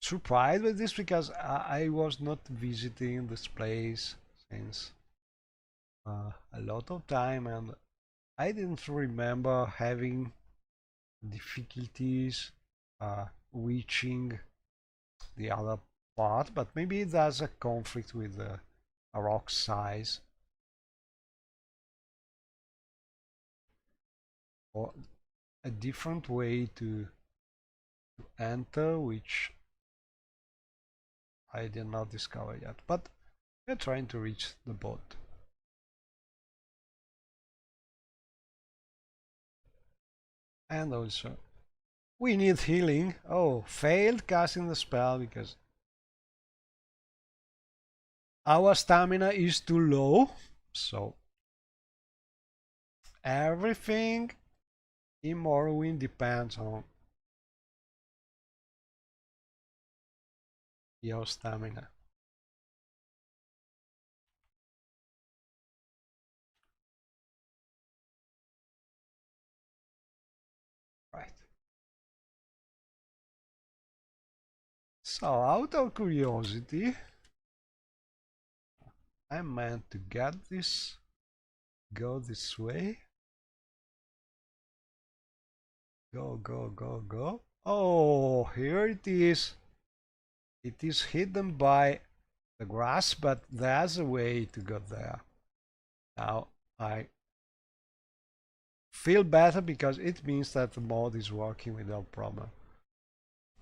surprised with this because I was not visiting this place since a lot of time, and I didn't remember having difficulties reaching the other part, but maybe there's a conflict with the rock size or a different way to enter, which I did not discover yet. But we're trying to reach the boat. And also, we need healing. Oh, failed casting the spell because our stamina is too low. So everything in Morrowind depends on your stamina. Right. So out of curiosity, I meant to get this, go this way. Go, go, go, go. Oh, here it is. It is hidden by the grass, but there's a way to go there. Now I feel better because it means that the mod is working without problem.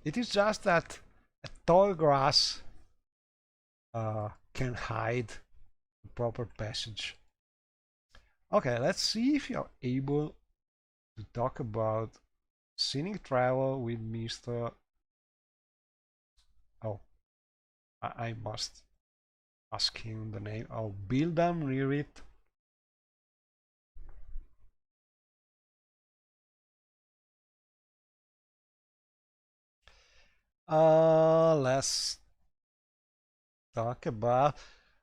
It is just that a tall grass can hide the proper passage. Okay, let's see if you're able to talk about scenic travel with Mr. Oh, I must ask him the name. Oh, Bildam near it. Let's talk about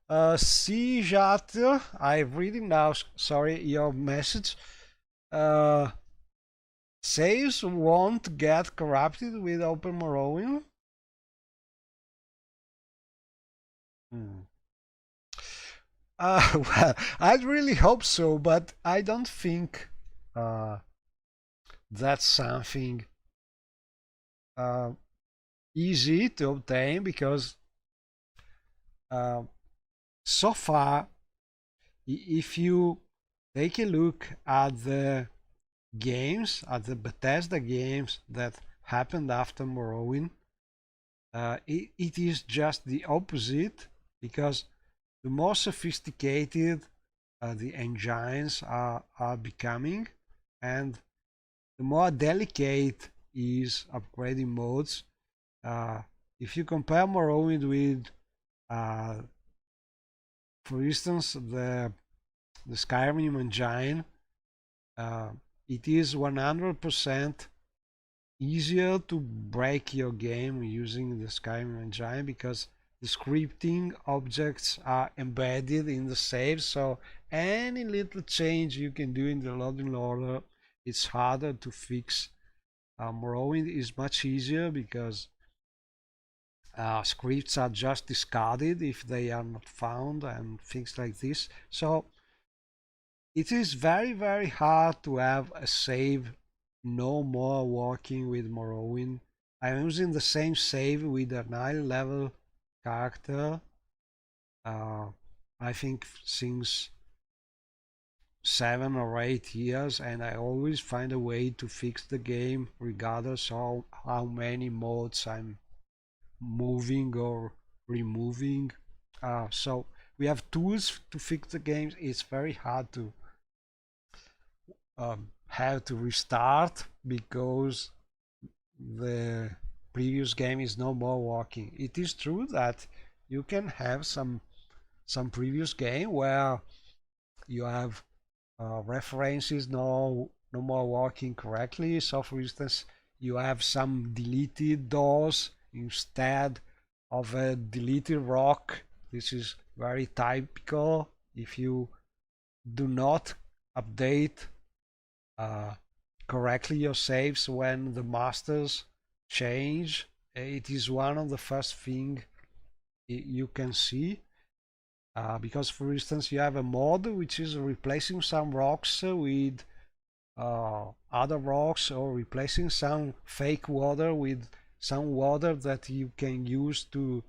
Sijat. I'm reading now. Sorry, your message. Uh, Saves won't get corrupted with Open Morrowind. Hmm. Well, I'd really hope so, but I don't think uh, that's something uh, easy to obtain because uh, so far, if you take a look at the games, at the Bethesda games that happened after Morrowind, it is just the opposite because the more sophisticated the engines are becoming and the more delicate is upgrading modes. If you compare Morrowind with, uh, for instance, the Skyrim engine, uh, it is 100% easier to break your game using the Skyrim engine because the scripting objects are embedded in the save, so any little change you can do in the loading order, it's harder to fix. Morrowind is much easier because scripts are just discarded if they are not found and things like this. So it is very hard to have a save no more working with Morrowind. I'm using the same save with a 9 level character. I think since 7 or 8 years, and I always find a way to fix the game regardless of how many modes I'm moving or removing. So we have tools to fix the games. It's very hard to have to restart because the previous game is no more working. It is true that you can have some previous game where you have references no more working correctly. So for instance, you have some deleted doors instead of a deleted rock. This is very typical. If you do not update correctly your saves when the masters change, it is one of the first thing you can see. Because for instance, you have a mod which is replacing some rocks with other rocks, or replacing some fake water with some water that you can use to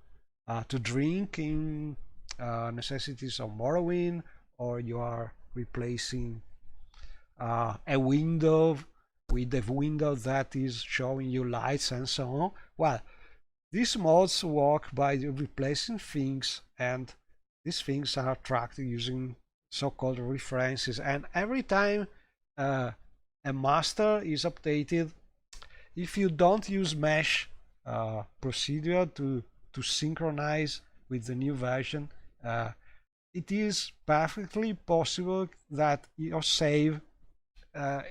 drink in necessities of Morrowind, or you are replacing a window with a window that is showing you lights and so on. Well, these mods work by replacing things, and these things are tracked using so-called references. And every time a master is updated, if you don't use mesh procedure to synchronize with the new version, it is perfectly possible that your save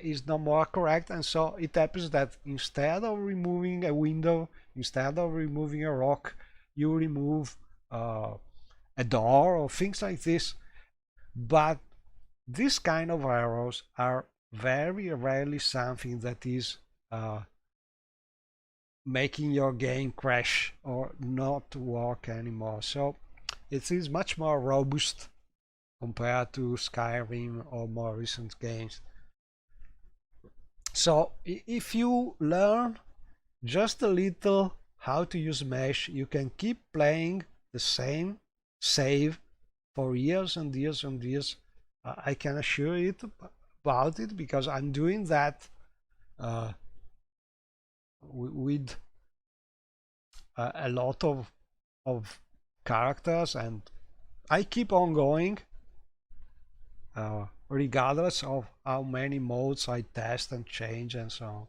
is no more correct, and so it happens that instead of removing a window, instead of removing a rock, you remove a door or things like this. But this kind of errors are very rarely something that is making your game crash or not work anymore. So it is much more robust compared to Skyrim or more recent games. So if you learn just a little how to use mesh, you can keep playing the same save for years and years and years. I can assure you about it, because I'm doing that with a lot of characters, and I keep on going regardless of how many modes I test and change and so on.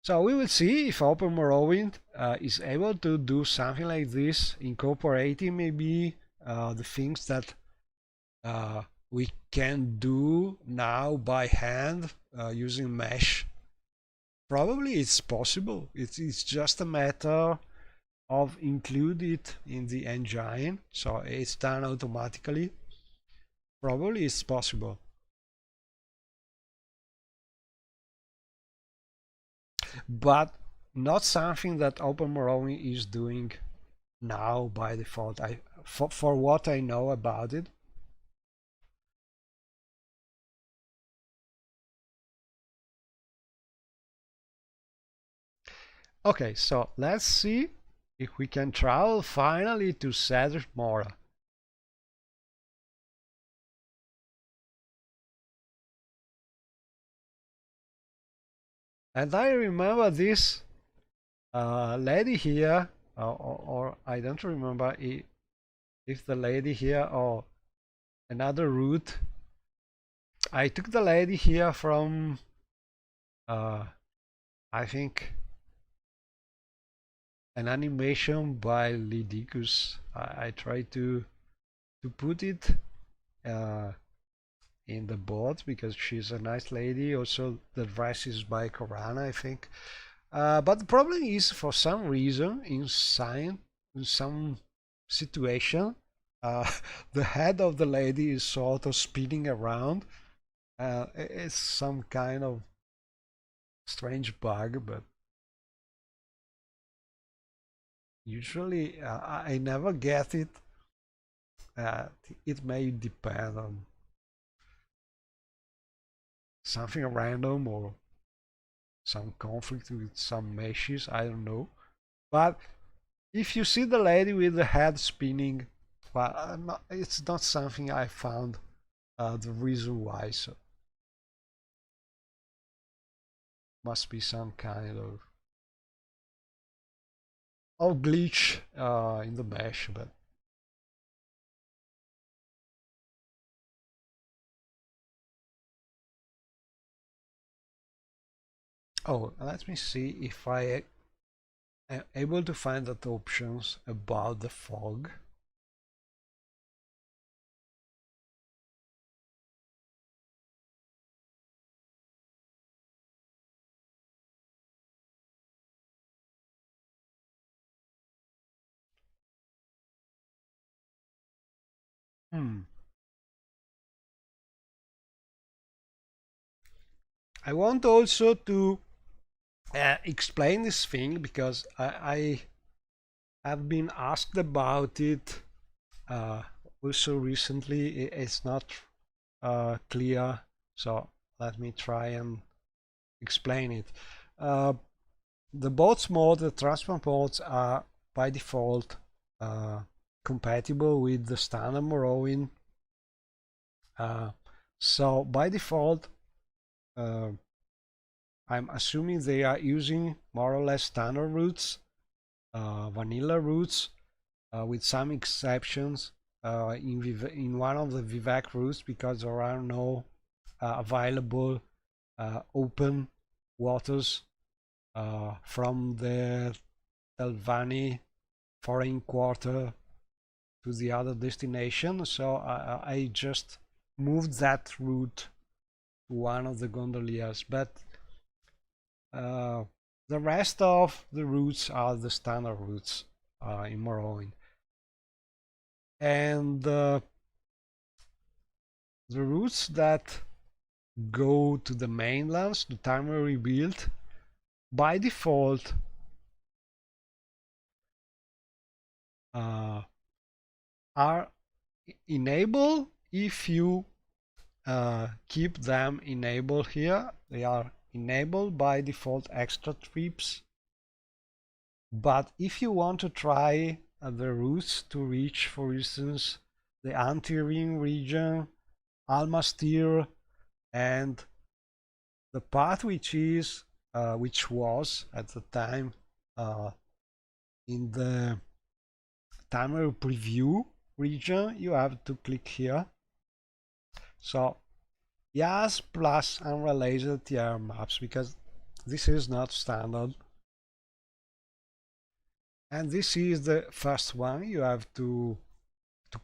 So we will see if Open Morrowind is able to do something like this, incorporating maybe the things that we can do now by hand using mesh. Probably it's possible. It's just a matter of include it in the engine, so it's done automatically. Probably it's possible. But not something that Open Morrowind is doing now by default. For what I know about it. Okay, so let's see if we can travel finally to Cedric Mora. And I remember this lady here, or I don't remember if the lady here or another route. I took the lady here from, I think, an animation by Lidicus. I tried to put it in the board because she's a nice lady. Also, the dress is by Korana, I think. But the problem is, for some reason, in some situation, the head of the lady is sort of spinning around. It's some kind of strange bug, but usually I never get it. It may depend on something random or some conflict with some meshes, I don't know. But if you see the lady with the head spinning, well, it's not something I found the reason why, so must be some kind of glitch in the mesh. But Oh, let me see if I am able to find that options about the fog. Hmm. I want also to explain this thing because I have been asked about it uh, also recently. It's not clear, so let me try and explain it. Uh, the bots mode, the transport modes are by default uh, compatible with the standard Morrowind. Uh, so by default, uh, I'm assuming they are using more or less standard routes, vanilla routes, with some exceptions in one of the Vivek routes because there are no available open waters from the Telvanni foreign quarter to the other destination. So I just moved that route to one of the gondoliers, but uh, the rest of the routes are the standard routes in Morrowind. And the routes that go to the mainlands, the timer rebuild, by default uh, are enabled if you keep them enabled here. They are enabled by default extra trips. But if you want to try the routes to reach, for instance, the Anti-Ring region, Almastir, and the path which was at the time uh, in the timer preview region, you have to click here. So yes, plus unrelated tier maps because this is not standard. And this is the first one you have to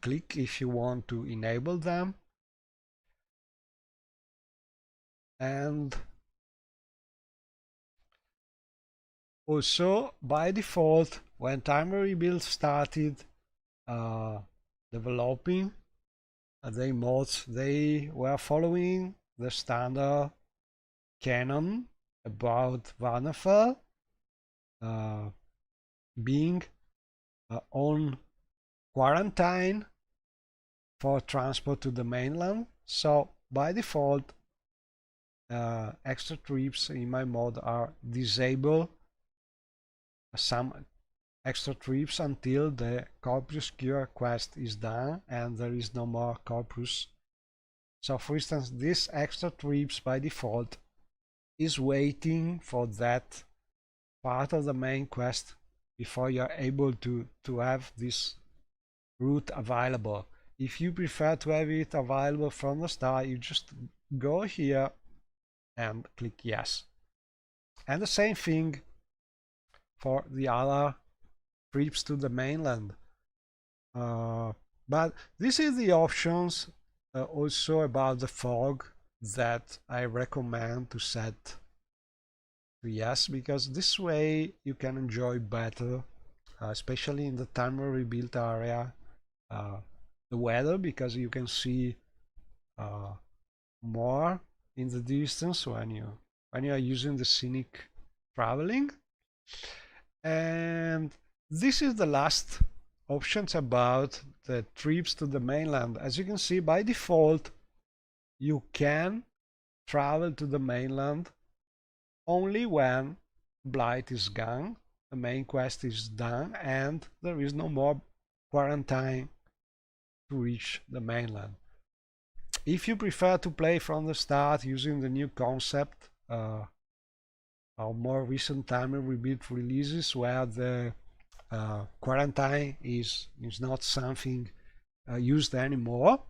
click if you want to enable them. And also by default, when timer rebuild started uh, developing the mods, they were following the standard canon about Vanderfell uh, being on quarantine for transport to the mainland. So by default, extra trips in my mod are disabled some extra trips until the Corpus Cure quest is done and there is no more Corpus. So for instance, this extra trips by default is waiting for that part of the main quest before you're able to have this route available. If you prefer to have it available from the start, you just go here and click yes. And the same thing for the other trips to the mainland. But this is the options also about the fog that I recommend to set to yes, because this way you can enjoy better, especially in the timer rebuilt area, uh, the weather, because you can see uh, more in the distance when you are using the scenic traveling. And this is the last options about the trips to the mainland. As you can see, by default, you can travel to the mainland only when Blight is gone, the main quest is done, and there is no more quarantine to reach the mainland. If you prefer to play from the start using the new concept, or more recent timer rebuild releases where the quarantine is not something used anymore,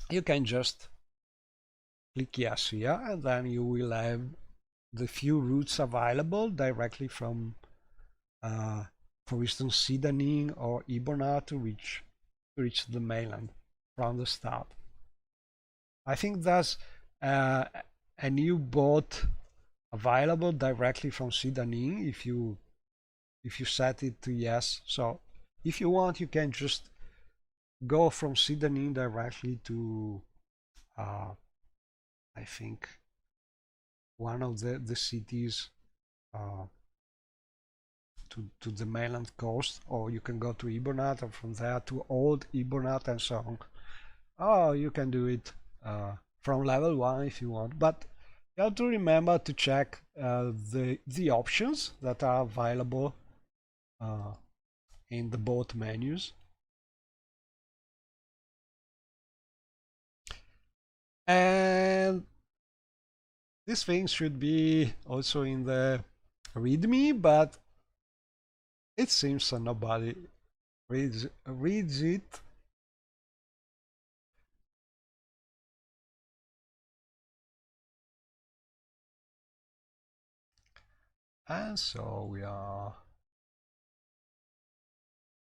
you can just click yes here, and then you will have the few routes available directly from, uh, for instance, Sidanin or Ibona to reach the mainland from the start. I think there's uh, a new boat available directly from Sidanin if you set it to yes. So if you want, you can just go from Sidanin directly to, I think, one of the cities, uh, to the mainland coast, or you can go to Ibonat, and from there to Old Ibonat, and so on. Oh, you can do it from level 1 if you want, but you have to remember to check the options that are available uh, in the boat menus. And these things should be also in the README, but it seems that nobody reads it. And so we are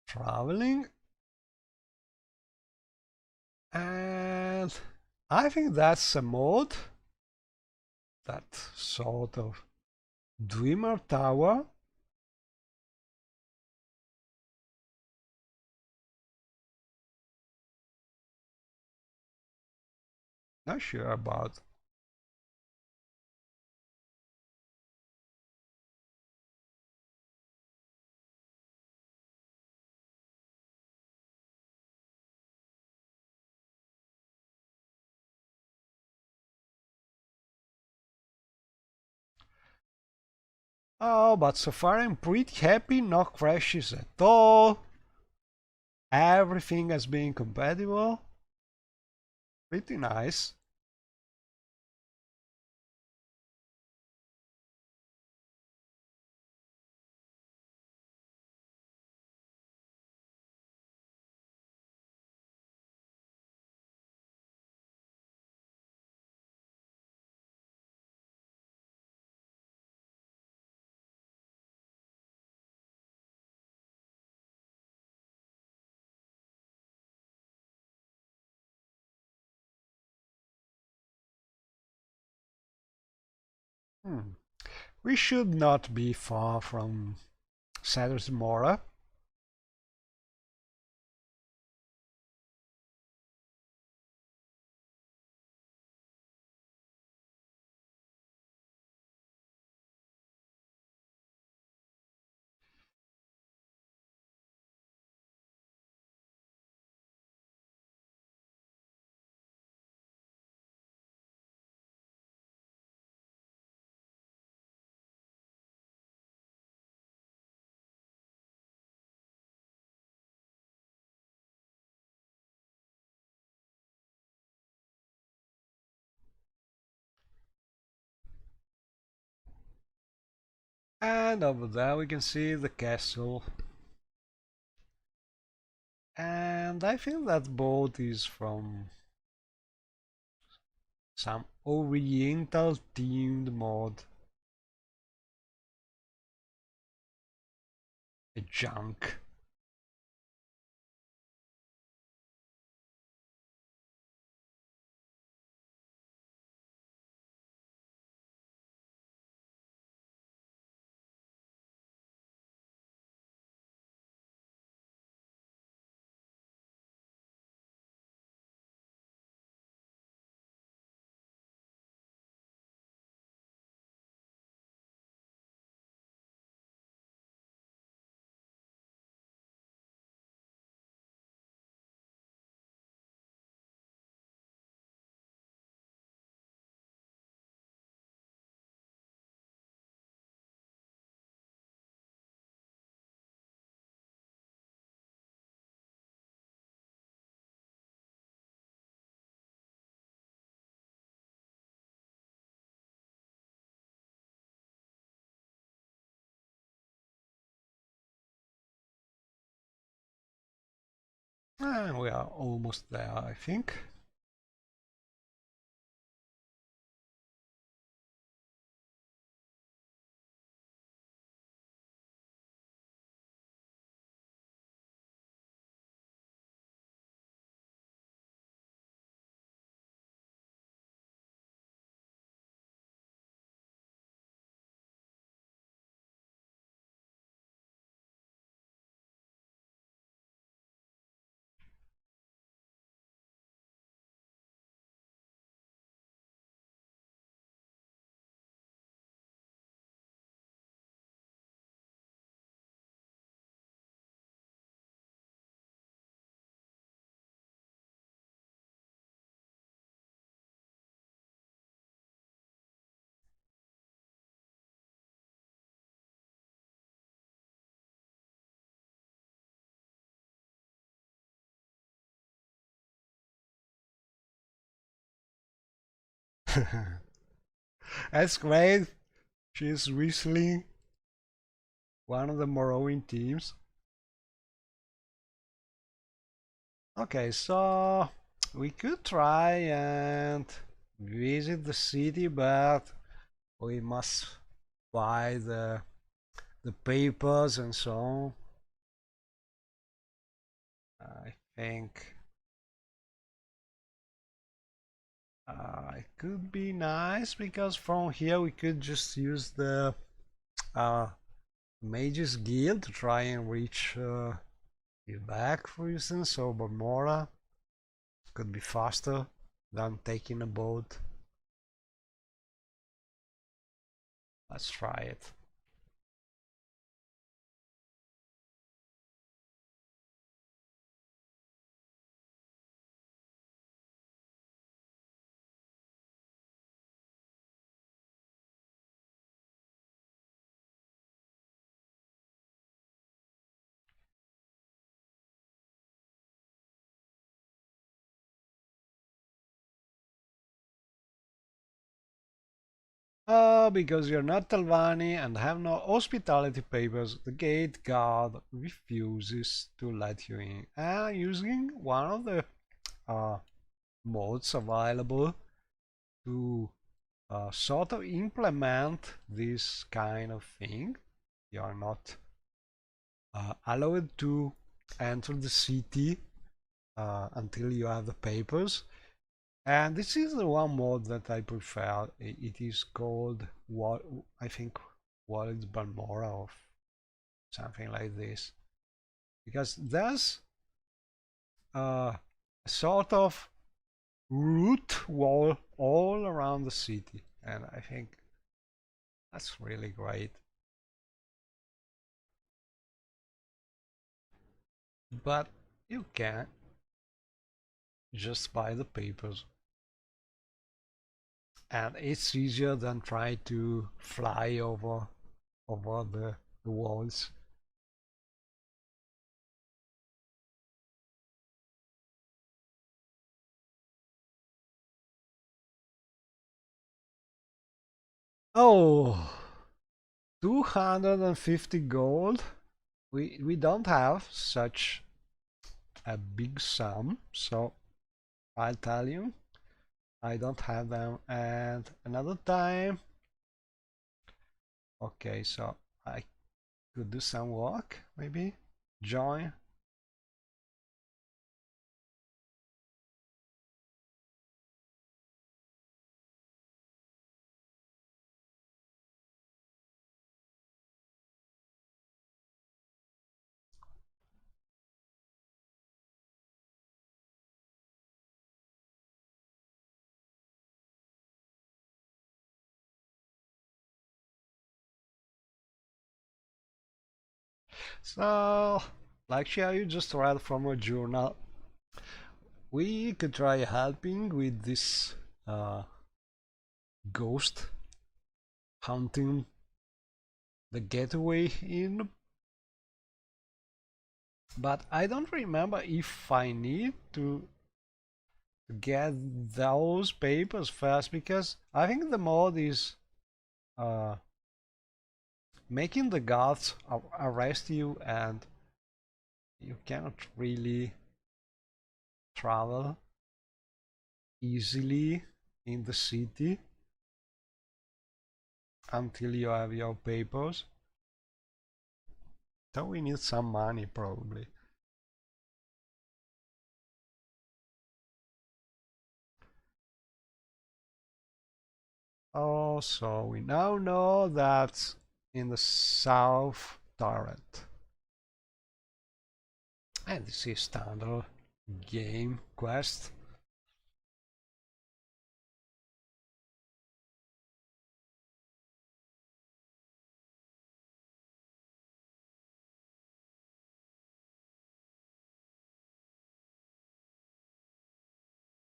traveling, and I think that's a mode, that sort of Dreamer Tower. Not sure about. Oh, but so far I'm pretty happy, no crashes at all. Everything has been compatible. Pretty nice. Hmm. We should not be far from Sadler's Mora. And over there we can see the castle. And I think that boat is from some oriental themed mod. A junk. And we are almost there, I think. That's great. She's whistling one of the Morrowind teams. Okay, so we could try and visit the city, but we must buy the papers and so on. I think it could be nice because from here we could just use the uh, Mages Guild to try and reach it back, for instance. So Balmora could be faster than taking a boat. Let's try it. Because you're not Talvani and have no hospitality papers, the gate guard refuses to let you in. And using one of the uh, modes available to sort of implement this kind of thing, you are not allowed to enter the city until you have the papers. And this is the one mode that I prefer. It is called, I think, Walid Balmora or something like this. Because there's a sort of root wall all around the city. And I think that's really great. But you can just buy the papers. And it's easier than try to fly over the walls. Oh, 250 gold. We don't have such a big sum, so I'll tell you, I don't have them. And another time, okay, so I could do some work, maybe join. So, like you just read from a journal, we could try helping with this ghost hunting the getaway in, but I don't remember if I need to get those papers first, because I think the mod is uh, making the guards arrest you and you cannot really travel easily in the city until you have your papers. So we need some money probably. Oh, so we now know that in the south turret. And this is standard game quest.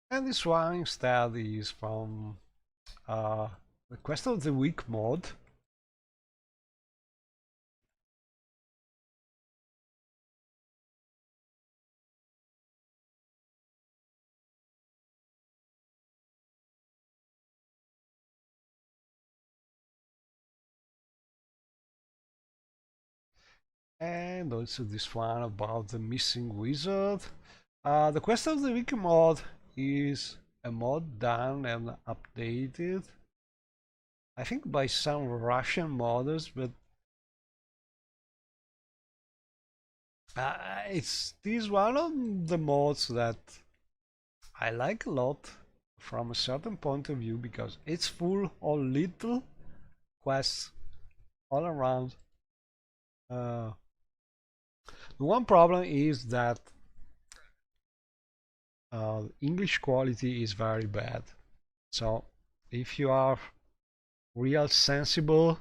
And this one instead is from the Quest of the Week mod. And also this one about the missing wizard. The Quest of the Week mod is a mod done and updated, I think by some Russian modders, but it's this one of the mods that I like a lot from a certain point of view because it's full of little quests all around. The one problem is that English quality is very bad. So if you are real sensible,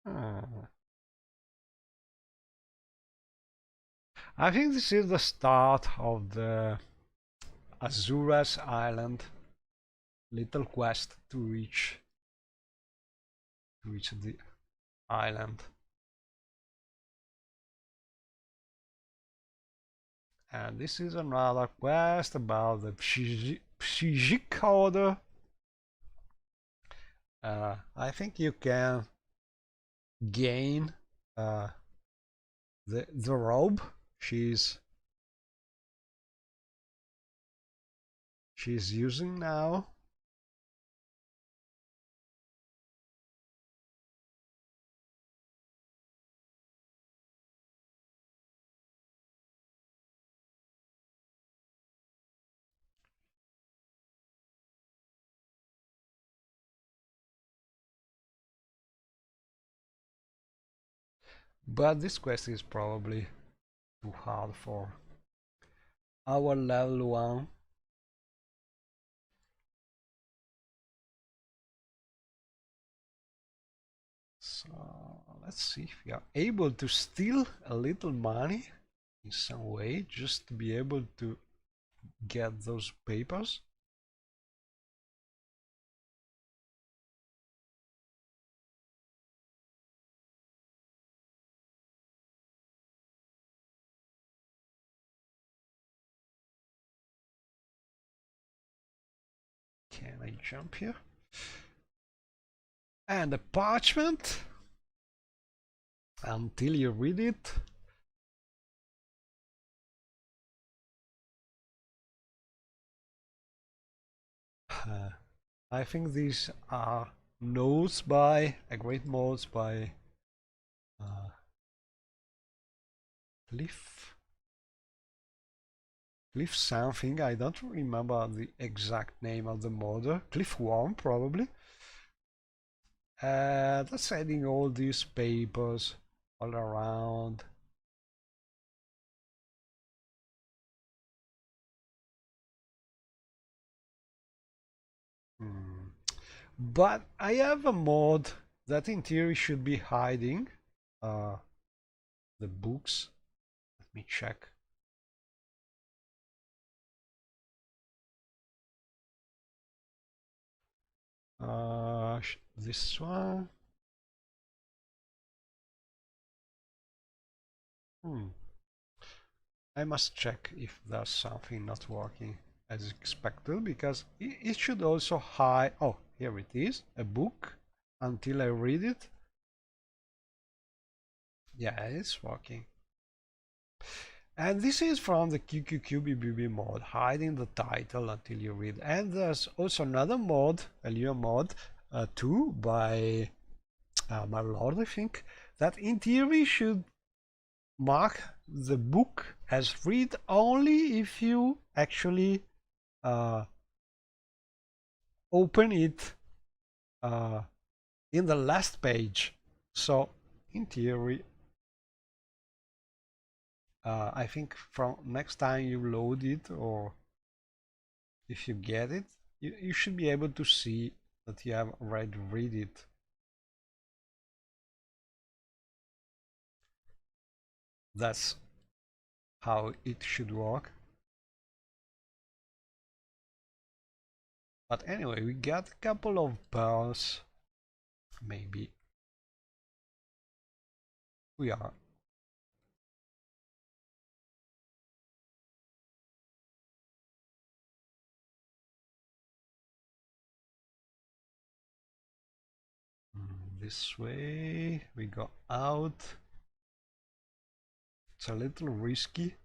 uh, I think this is the start of the Azura's Island little quest to reach the island. And this is another quest about the Psychic Order. I think you can gain the robe she's using now. But this quest is probably too hard for our level 1. So let's see if we are able to steal a little money in some way just to be able to get those papers. Can I jump here? And a parchment until you read it. I think these are notes by great notes by Cliff something. I don't remember the exact name of the modder. Cliff Worm probably. That's adding all these papers all around. But I have a mod that in theory should be hiding the books. Let me check. This one. I must check if there's something not working as expected, because it should also hide. Oh, here it is, a book until I read it. Yeah, it's working. And this is from the QQQBBB mod, hiding the title until you read. And there's also another mod, a Leo mod, too, by my lord, I think, that in theory should mark the book as read only if you actually open it in the last page. So in theory, I think from next time you load it, or if you get it, you should be able to see that you have already read it. That's how it should work. But anyway, we got a couple of pearls. Maybe we are this way, we go out. It's a little risky.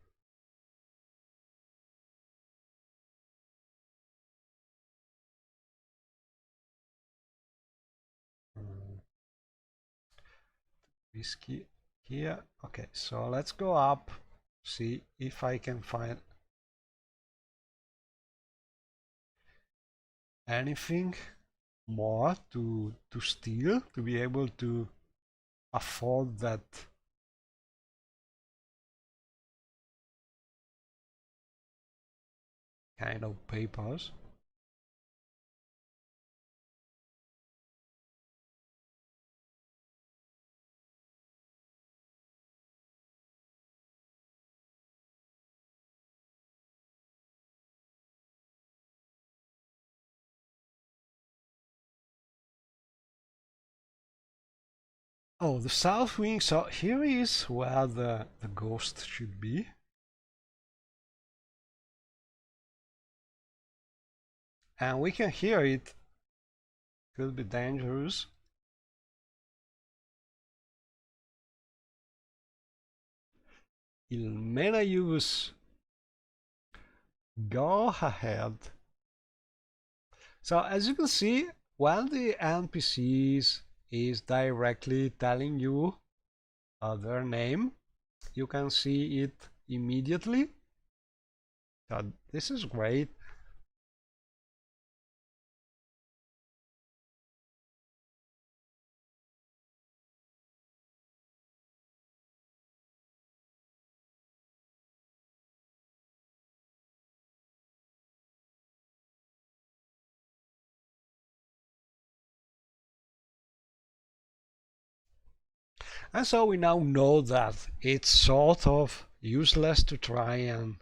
Risky here. Okay, so let's go up, see if I can find anything more to steal, to be able to afford that kind of papers. Oh, the south wing. So here is where the ghost should be. And we can hear it. Could be dangerous. Il mena use. Go ahead. So as you can see, when the NPCs is directly telling you their name, you can see it immediately. So this is great. And so we now know that it's sort of useless to try and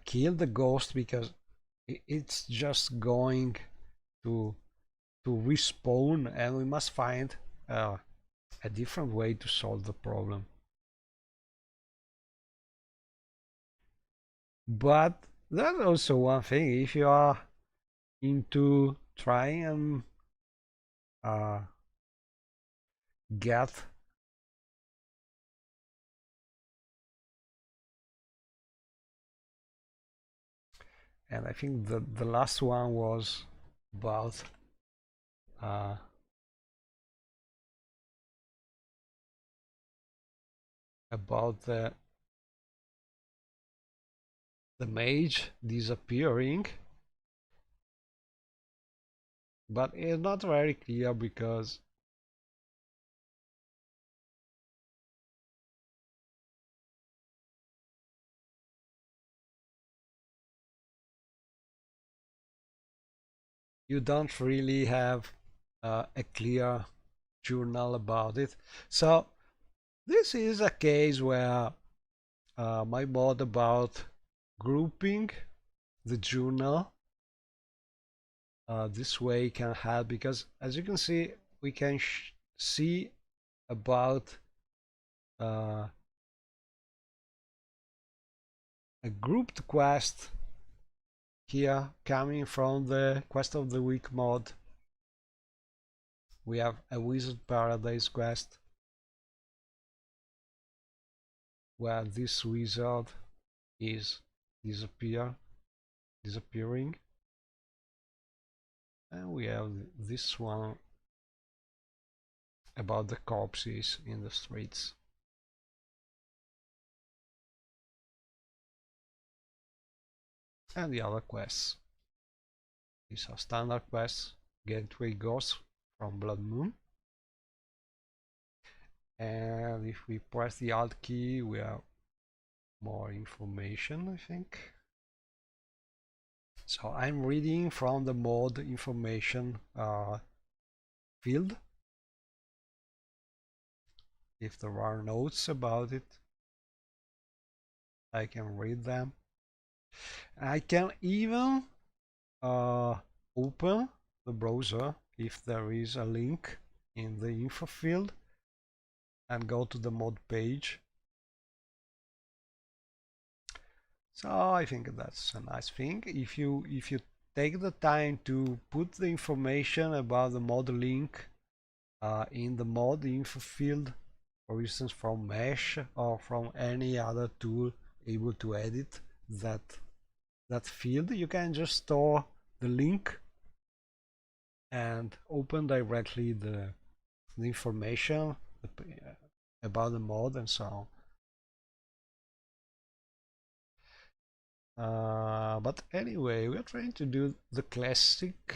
kill the ghost, because it's just going to respawn, and we must find a different way to solve the problem. But that's also one thing, if you are into trying and get and I think the last one was about uh, the mage disappearing, but it's not very clear because you don't really have a clear journal about it. So this is a case where my mod about grouping the journal this way can help, because as you can see, we can see about a grouped quest here coming from the Quest of the Week mod. We have a Wizard Paradise quest where this wizard is disappearing, and we have this one about the corpses in the streets. And the other quests. These are standard quests. Gateway Ghost from Blood Moon. And if we press the Alt key, we have more information, I think. So I'm reading from the mod information field. If there are notes about it, I can read them. I can even open the browser if there is a link in the info field and go to the mod page. So I think that's a nice thing. If you take the time to put the information about the mod link in the mod info field, for instance from Mesh or from any other tool able to edit that field, you can just store the link and open directly the information about the mod and so on. But anyway, we are trying to do the classic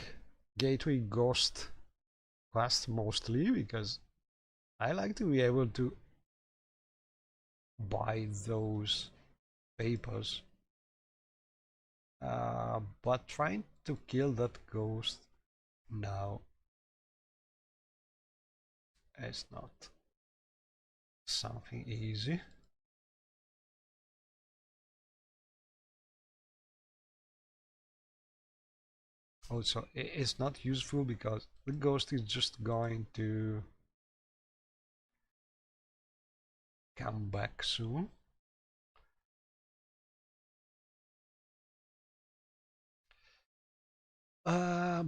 gateway ghost quest mostly because I like to be able to buy those papers. But trying to kill that ghost now is not something easy. Also, it's not useful because the ghost is just going to come back soon.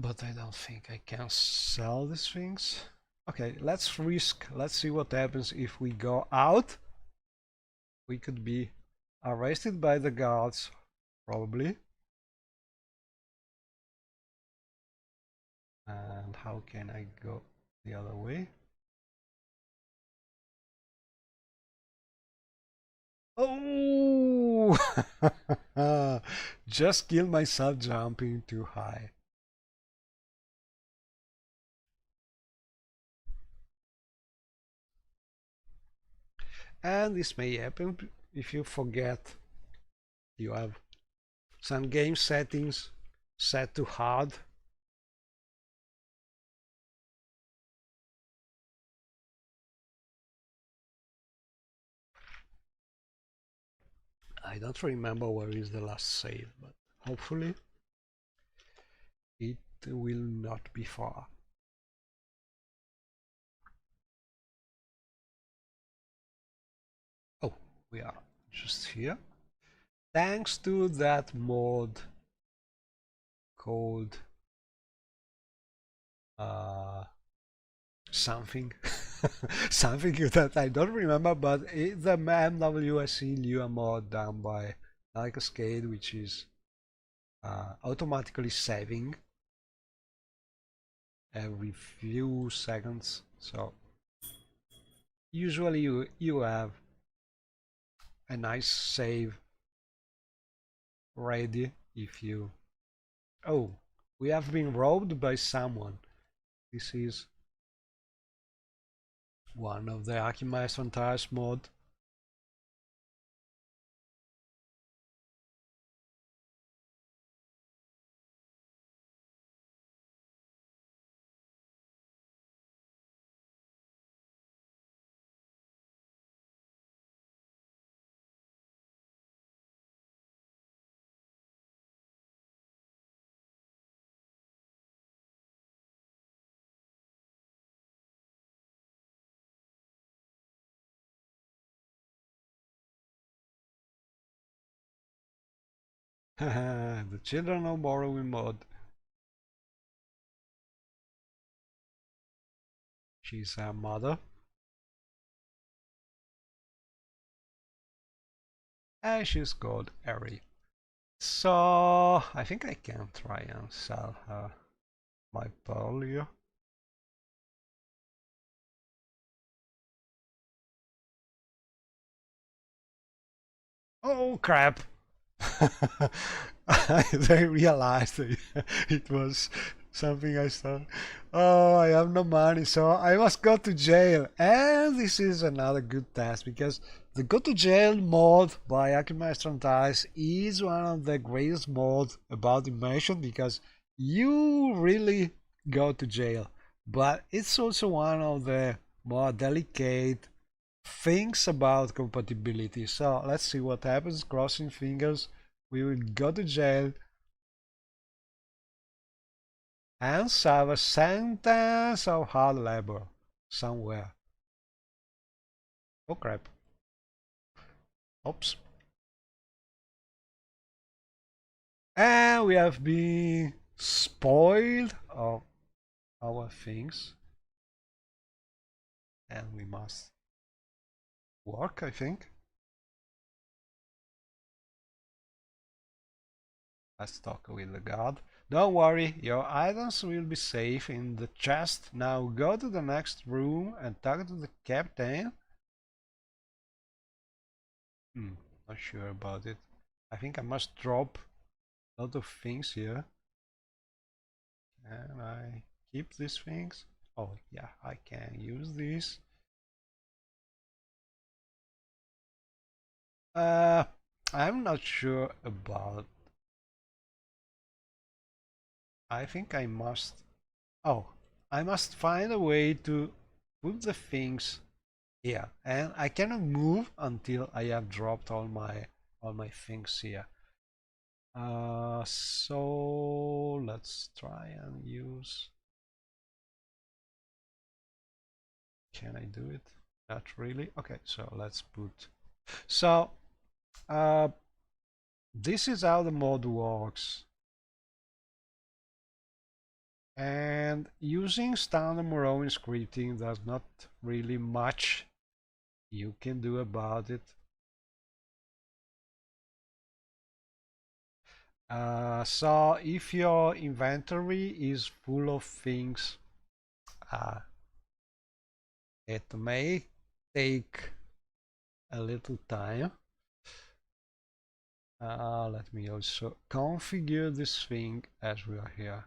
But I don't think I can sell these things. Okay, let's risk. Let's see what happens if we go out. We could be arrested by the guards, probably. And how can I go the other way? Oh! Just killed myself jumping too high. And this may happen if you forget you have some game settings set to hard. I don't remember where is the last save, but hopefully it will not be far. Oh, we are just here. Thanks to that mod called something something that I don't remember, but it's the MWSE Lua mod done by Cascade, which is automatically saving every few seconds. So usually you have a nice save ready if you... Oh, we have been robbed by someone. This is one of the Akimai's Vantage mod. The children of Morrowind mod. She's a mother. And she's called Eri. So I think I can try and sell her my pearl here. Oh crap! I realized it was something I saw. Oh, I have no money, so I must go to jail. And this is another good test because the go to jail mod by Akimai is one of the greatest mods about immersion because you really go to jail. But it's also one of the more delicate things about compatibility. So let's see what happens. Crossing fingers. We will go to jail and serve a sentence of hard labor somewhere. Oh crap. Oops. And we have been spoiled of our things. and we must work, I think. Let's talk with the god. Don't worry, your items will be safe in the chest. Now go to the next room and talk to the captain. Not sure about it. I think I must drop a lot of things here. Can I keep these things? Oh yeah, I can use these. I'm not sure about. I think I must. Oh, I must find a way to put the things here, and I cannot move until I have dropped all my things here. So let's try and use. Can I do it? Not really. Okay, so let's put. So this is how the mod works. And using standard Morrowind scripting, there's not really much you can do about it. So if your inventory is full of things, it may take a little time. Let me also configure this thing as we are here.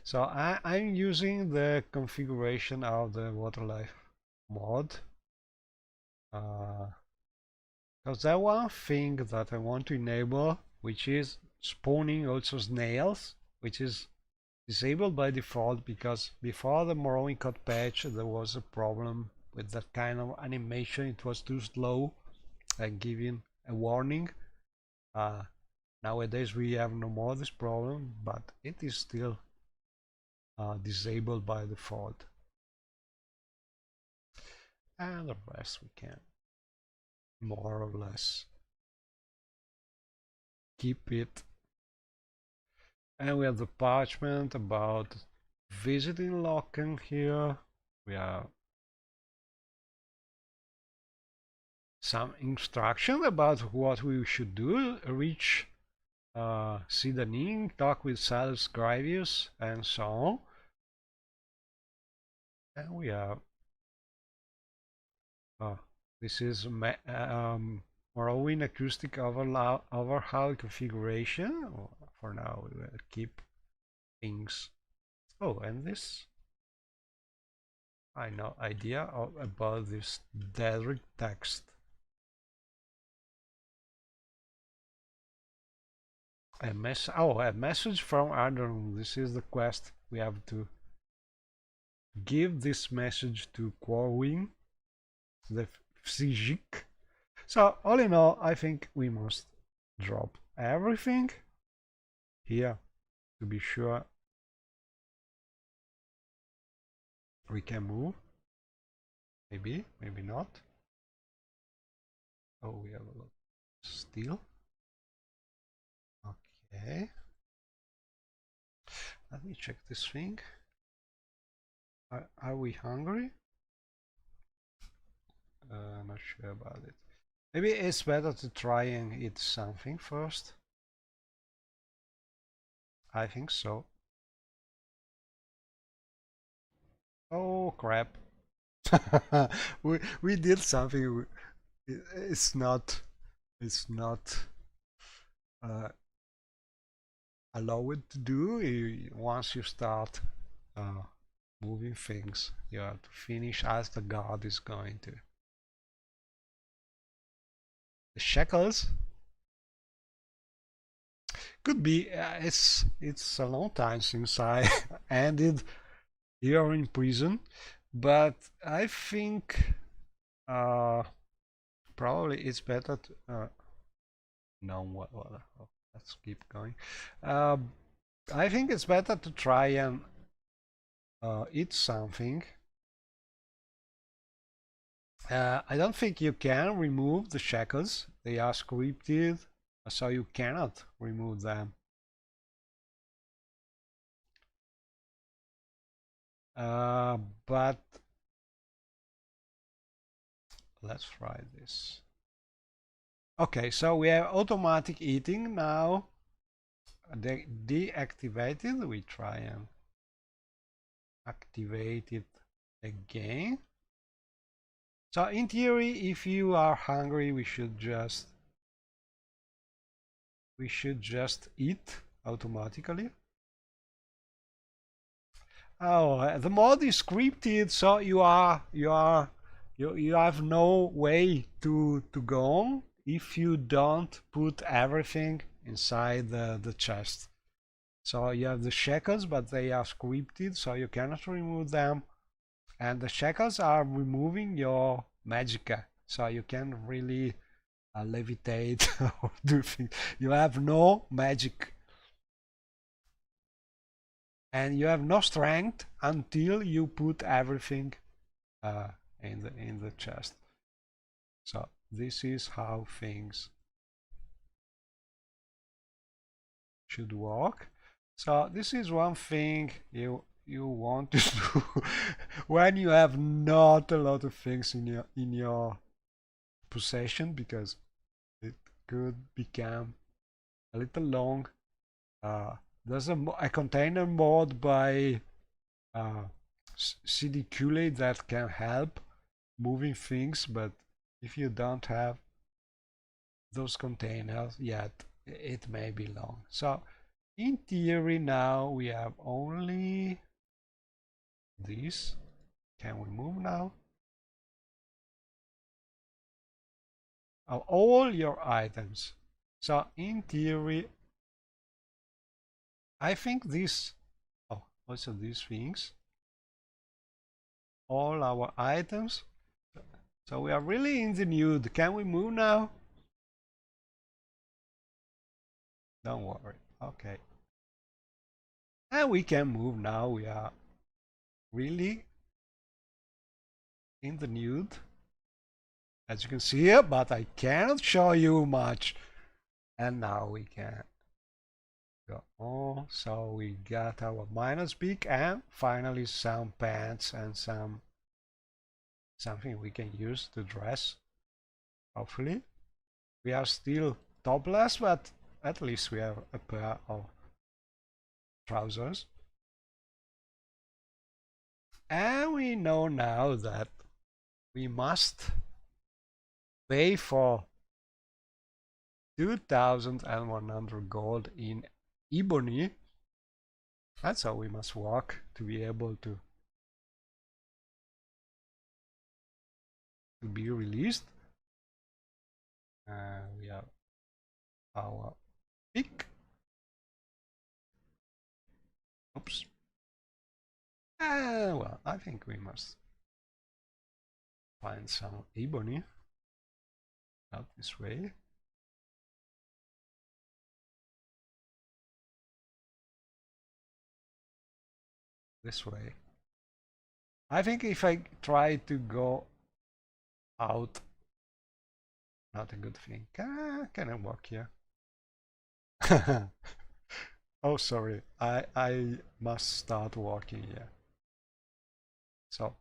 So I'm using the configuration of the waterlife mod. Because there's one thing that I want to enable, which is spawning also snails, which is disabled by default because before the Morrowind Code patch there was a problem with that kind of animation. It was too slow and giving a warning. Nowadays we have no more this problem, but it is still disabled by default. And the rest we can more or less keep it. And we have the parchment about visiting Locken here. We have some instruction about what we should do, reach Sidanin, talk with Salus Gravius, and so on. And we have this is Morrowind acoustic overhaul configuration. For now, we will keep things. Oh, and this I know idea about this Dedrick text. A message from Adon. This is the quest. We have to give this message to Corwin, the Psychic. So all in all, I think we must drop everything here to be sure we can move. Maybe, maybe not. Oh, we have a lot of steel. Okay. Let me check this thing. Are we hungry? Not sure about it. Maybe it's better to try and eat something first. I think so. Oh crap. we did something. It's not uh, allowed to do. Once you start moving things, you have to finish as the god is going to. The shackles could be. It's a long time since I ended here in prison, but I think probably it's better to. No, let's keep going. I think it's better to try and eat something. I don't think you can remove the shackles. They are scripted, so you cannot remove them. Uh, but let's try this. Okay, so we have automatic eating now. Deactivated. We try and activate it again. So in theory, if you are hungry, we should just eat automatically. Oh, the mod is scripted, so you have no way to go on if you don't put everything inside the chest. So you have the shackles, but they are scripted, so you cannot remove them. And the shackles are removing your magicka, so you can really levitate or do things. You have no magic, and you have no strength until you put everything uh, in the chest. So this is how things should work. So this is one thing you want to do when you have not a lot of things in your possession, because it could become a little long. There's a container mod by CD Kool-Aid that can help moving things, but if you don't have those containers yet, it may be long. So in theory now we have only this. Can we move now? All your items. So in theory, I think this, oh, also these things, all our items. So we are really in the nude. Can we move now? Don't worry. Okay. And we can move now. We are really in the nude, as you can see here, but I cannot show you much. And now we can go on. So we got our minus beak and finally some pants and something we can use to dress. Hopefully. We are still topless, but at least we have a pair of trousers. And we know now that we must pay for 2,100 gold in ebony. That's how we must walk to be able to be released. We have our pick. Oops. Well, I think we must find some ebony. Not this way. This way. I think if I try to go out, not a good thing. Can I walk here? Oh, sorry. I must start walking here. So.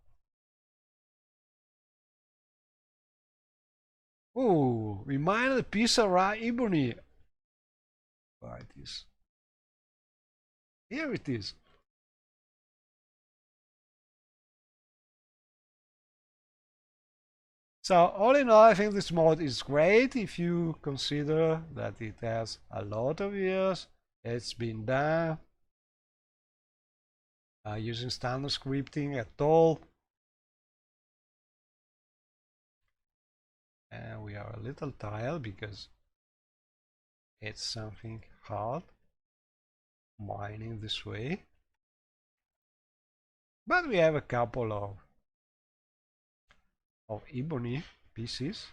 Oh, remind piece of raw ebony. Where it is? Here it is. So all in all, I think this mod is great if you consider that it has a lot of years. It's been done using standard scripting at all. And we are a little tired because it's something hard mining this way. But we have a couple of ebony pieces.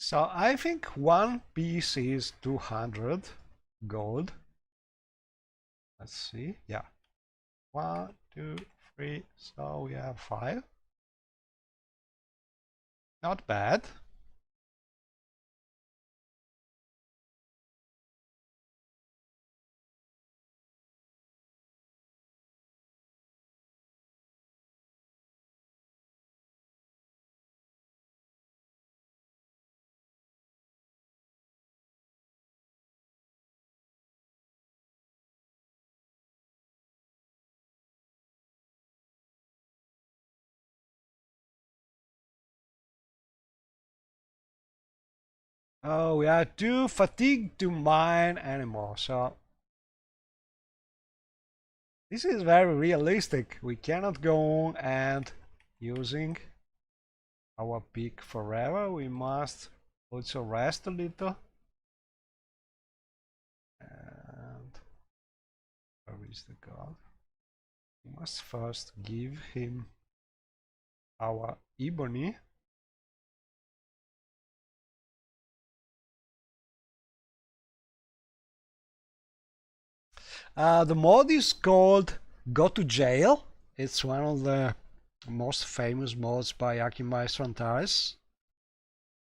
So I think one piece is 200 gold. Let's see. Yeah. 1, 2, 3. So we have 5. Not bad. Oh, we are too fatigued to mine anymore. So this is very realistic. We cannot go on and using our peak forever. We must also rest a little. And where is the god? We must first give him our ebony. The mod is called Go to Jail. It's one of the most famous mods by Maestro Antares.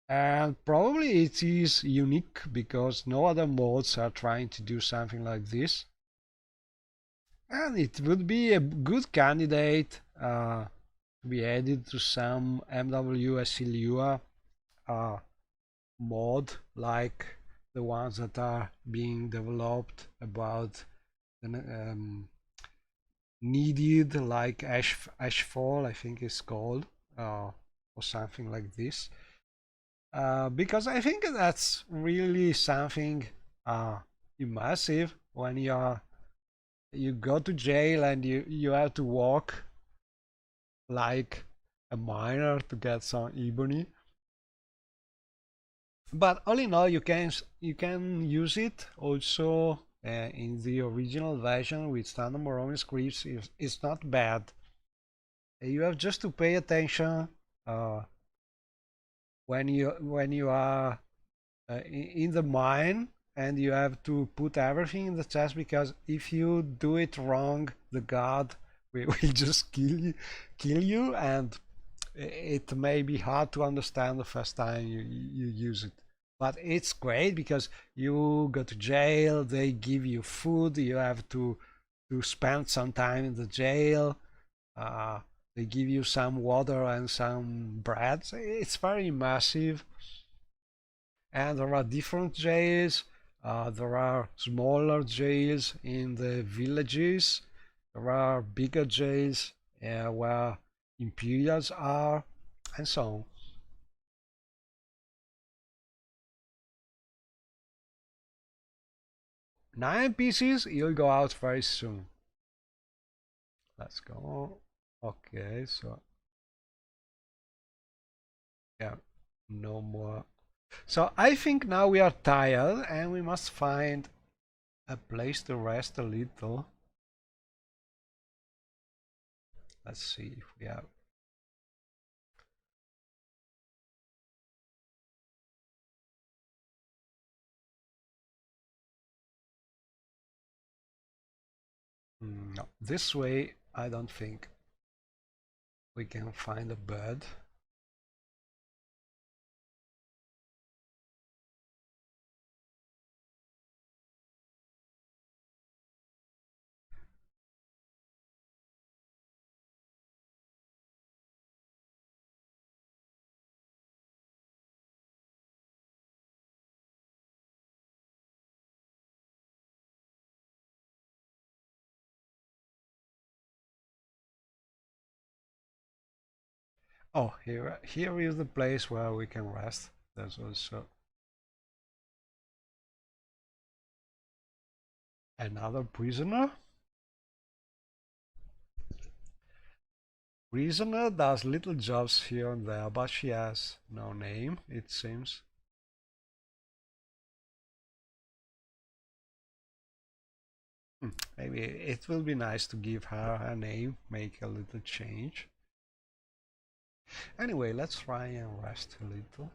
And probably it is unique because no other mods are trying to do something like this. And it would be a good candidate to be added to some MWSE Lua mod, like the ones that are being developed about the needed, like Ashfall, I think it's called, or something like this. Because I think that's really something immersive when you go to jail and you have to walk like a miner to get some ebony. But all in all, you can use it also in the original version with standard Morrowind scripts. It's not bad. You have just to pay attention uh, when you are in the mine, and you have to put everything in the chest, because if you do it wrong, the god will just kill you, and it may be hard to understand the first time you use it. But it's great because you go to jail, they give you food, you have to spend some time in the jail. Uh, they give you some water and some bread. So it's very immersive. And there are different jails. There are smaller jails in the villages. There are bigger jails where Imperials are, and so on. 9 pieces, you'll go out very soon. Let's go. Okay, so yeah, no more. So I think now we are tired and we must find a place to rest a little. Let's see if we have. No, this way I don't think we can find a bed. Oh, here is the place where we can rest. There's also another prisoner. Prisoner does little jobs here and there, but she has no name, it seems. Maybe it will be nice to give her a name, make a little change. Anyway, let's try and rest a little.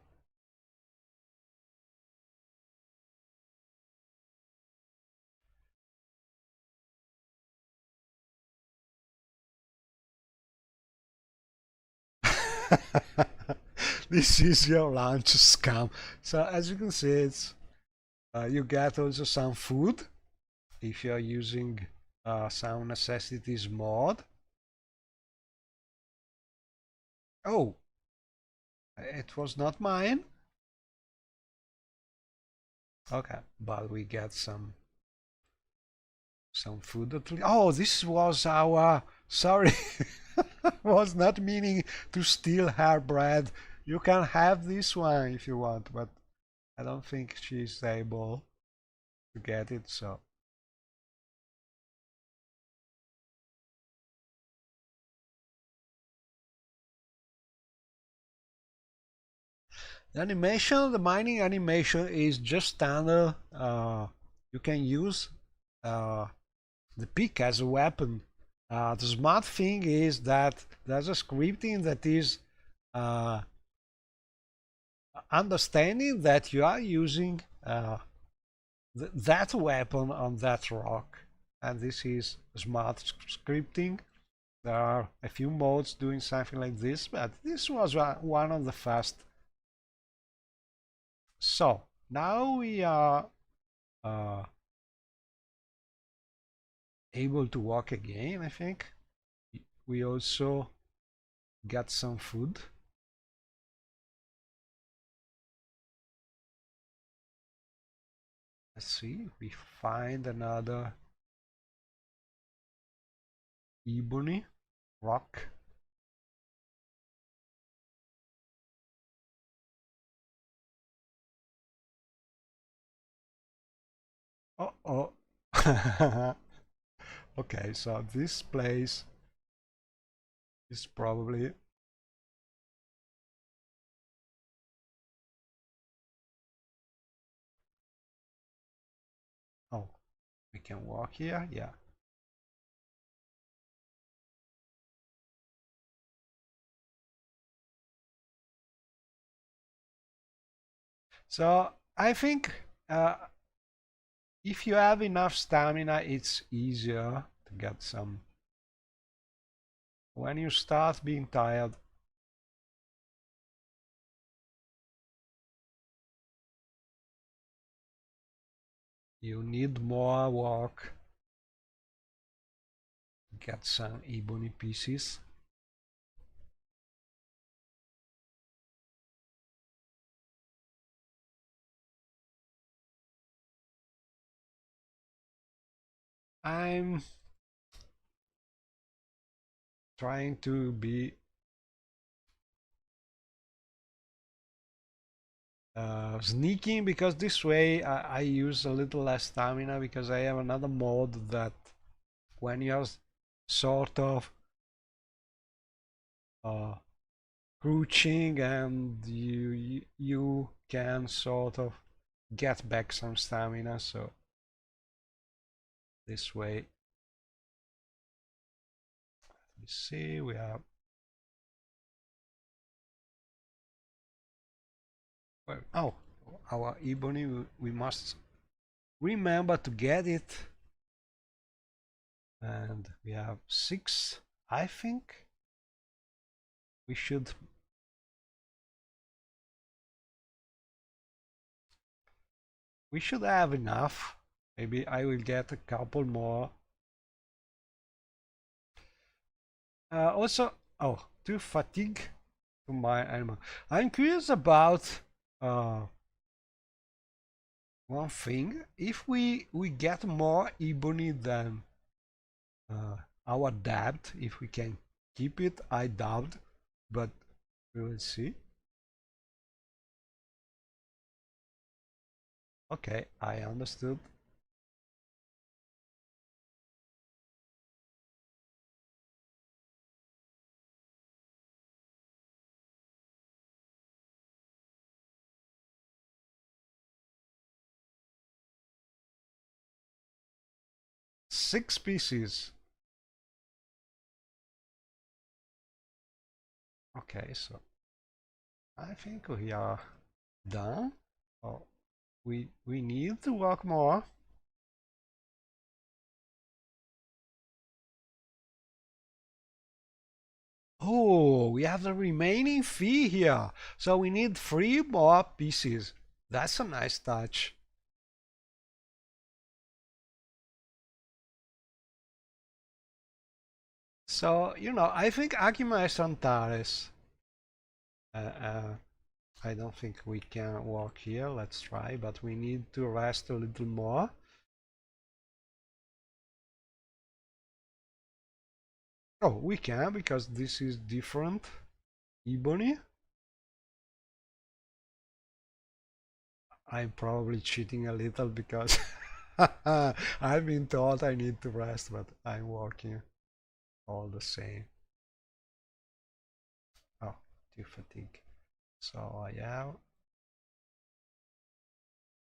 This is your lunch scam. So as you can see, it's you get also some food if you're using some necessities mod. Oh, it was not mine. Okay, but we get some food at least. Oh, this was our. Sorry, was not meaning to steal her bread. You can have this one if you want, but I don't think she's able to get it. So the animation, the mining animation is just standard. You can use uh, the pick as a weapon. The smart thing is that there's a scripting that is uh, understanding that you are using that weapon on that rock, and this is smart scripting. There are a few modes doing something like this, but this was one of the first. So now we are uh, able to walk again, I think. We also got some food. Let's see, we find another ebony rock. Oh. Okay, so this place is probably. Oh, we can walk here? Yeah. So I think if you have enough stamina, it's easier to get some. When you start being tired, you need more walk to get some ebony pieces. I'm trying to be sneaking because this way I use a little less stamina because I have another mode that when you're sort of uh, crouching and you can sort of get back some stamina. So this way, let me see, we have. Well, oh, our ebony, we must remember to get it. And we have 6, I think. We should. We should have enough. Maybe I will get a couple more. Also, oh, to fatigue to my animal. I'm curious about uh, one thing. If we get more ebony than our debt, if we can keep it, I doubt, but we will see. Okay, I understood. 6 pieces. Okay, so I think we are done. Oh, we need to work more. Oh, we have the remaining fee here. So we need 3 more pieces. That's a nice touch. So, I think Akima is Antares. Uh, uh, I don't think we can walk here. Let's try, but we need to rest a little more. Oh, we can because this is different. Ebony. I'm probably cheating a little because I've been told I need to rest, but I'm working all the same. Oh, too fatigue. So I have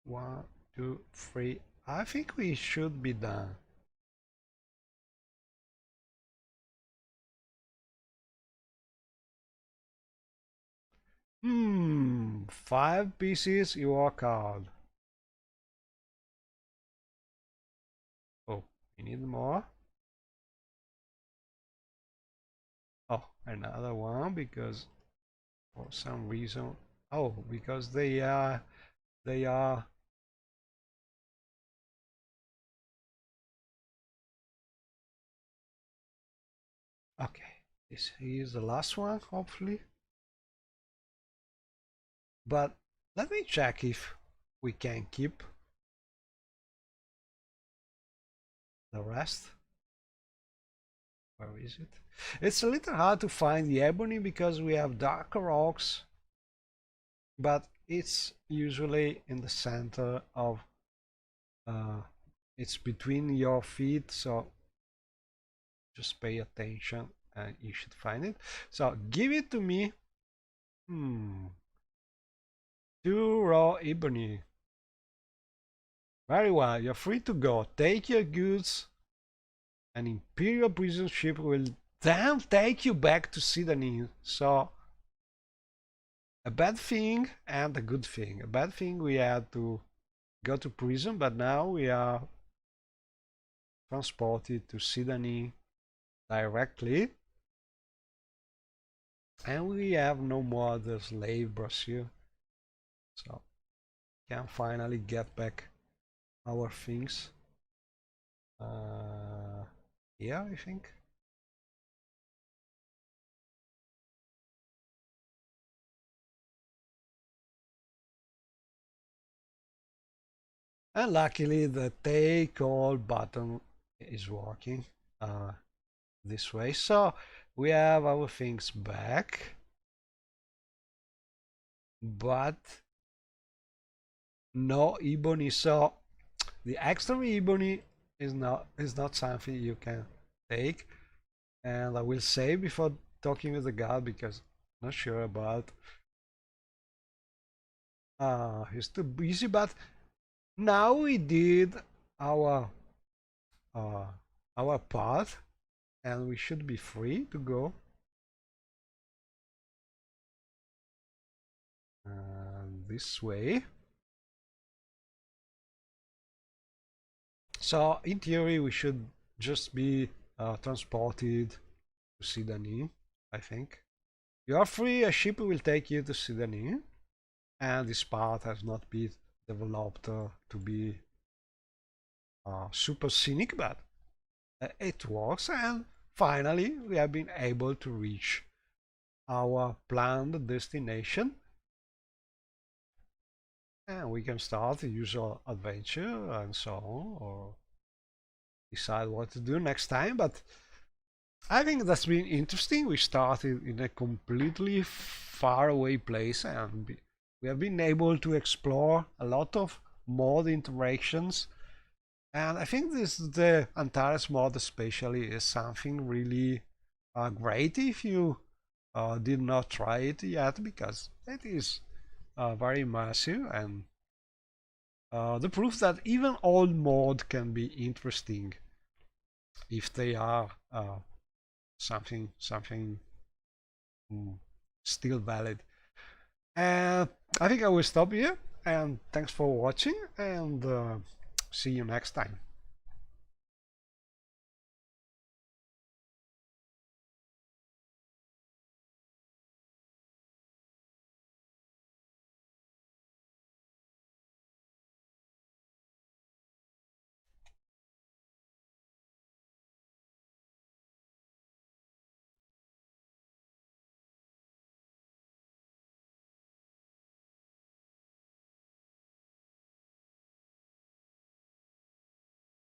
1, 2, 3. I think we should be done. Hmm, 5 pieces you walk out. Oh, we need more. Oh, another one because for some reason. Oh, because they are. Okay, this is the last one, hopefully. But let me check if we can keep the rest. Where is it? It's a little hard to find the ebony because we have darker rocks, but it's usually in the center of uh, it's between your feet, so just pay attention and you should find it. So give it to me. Hmm. 2 raw ebony. Very well, you're free to go. Take your goods. An Imperial prison ship will then take you back to Sydney. So, a bad thing and a good thing. A bad thing, we had to go to prison, but now we are transported to Sydney directly. And we have no more the slave brazier. So, can finally get back our things. Yeah, I think. And luckily the take all button is working this way. So we have our things back, but no ebony. So the extra ebony is not something you can take. And I will say before talking with the guard because I'm not sure about he's too busy, but now we did our uh, our part and we should be free to go this way. So in theory we should just be transported to Sydney, I think. You are free, a ship will take you to Sydney, and this part has not been developed to be super scenic, but it works, and finally we have been able to reach our planned destination, and we can start the usual adventure and so on, or decide what to do next time. But I think that's been interesting. We started in a completely far away place and we have been able to explore a lot of mod interactions. And I think the Antares mod especially is something really great if you did not try it yet, because it is very immersive and the proof that even old mod can be interesting if they are something still valid. And I think I will stop here. And thanks for watching. And see you next time.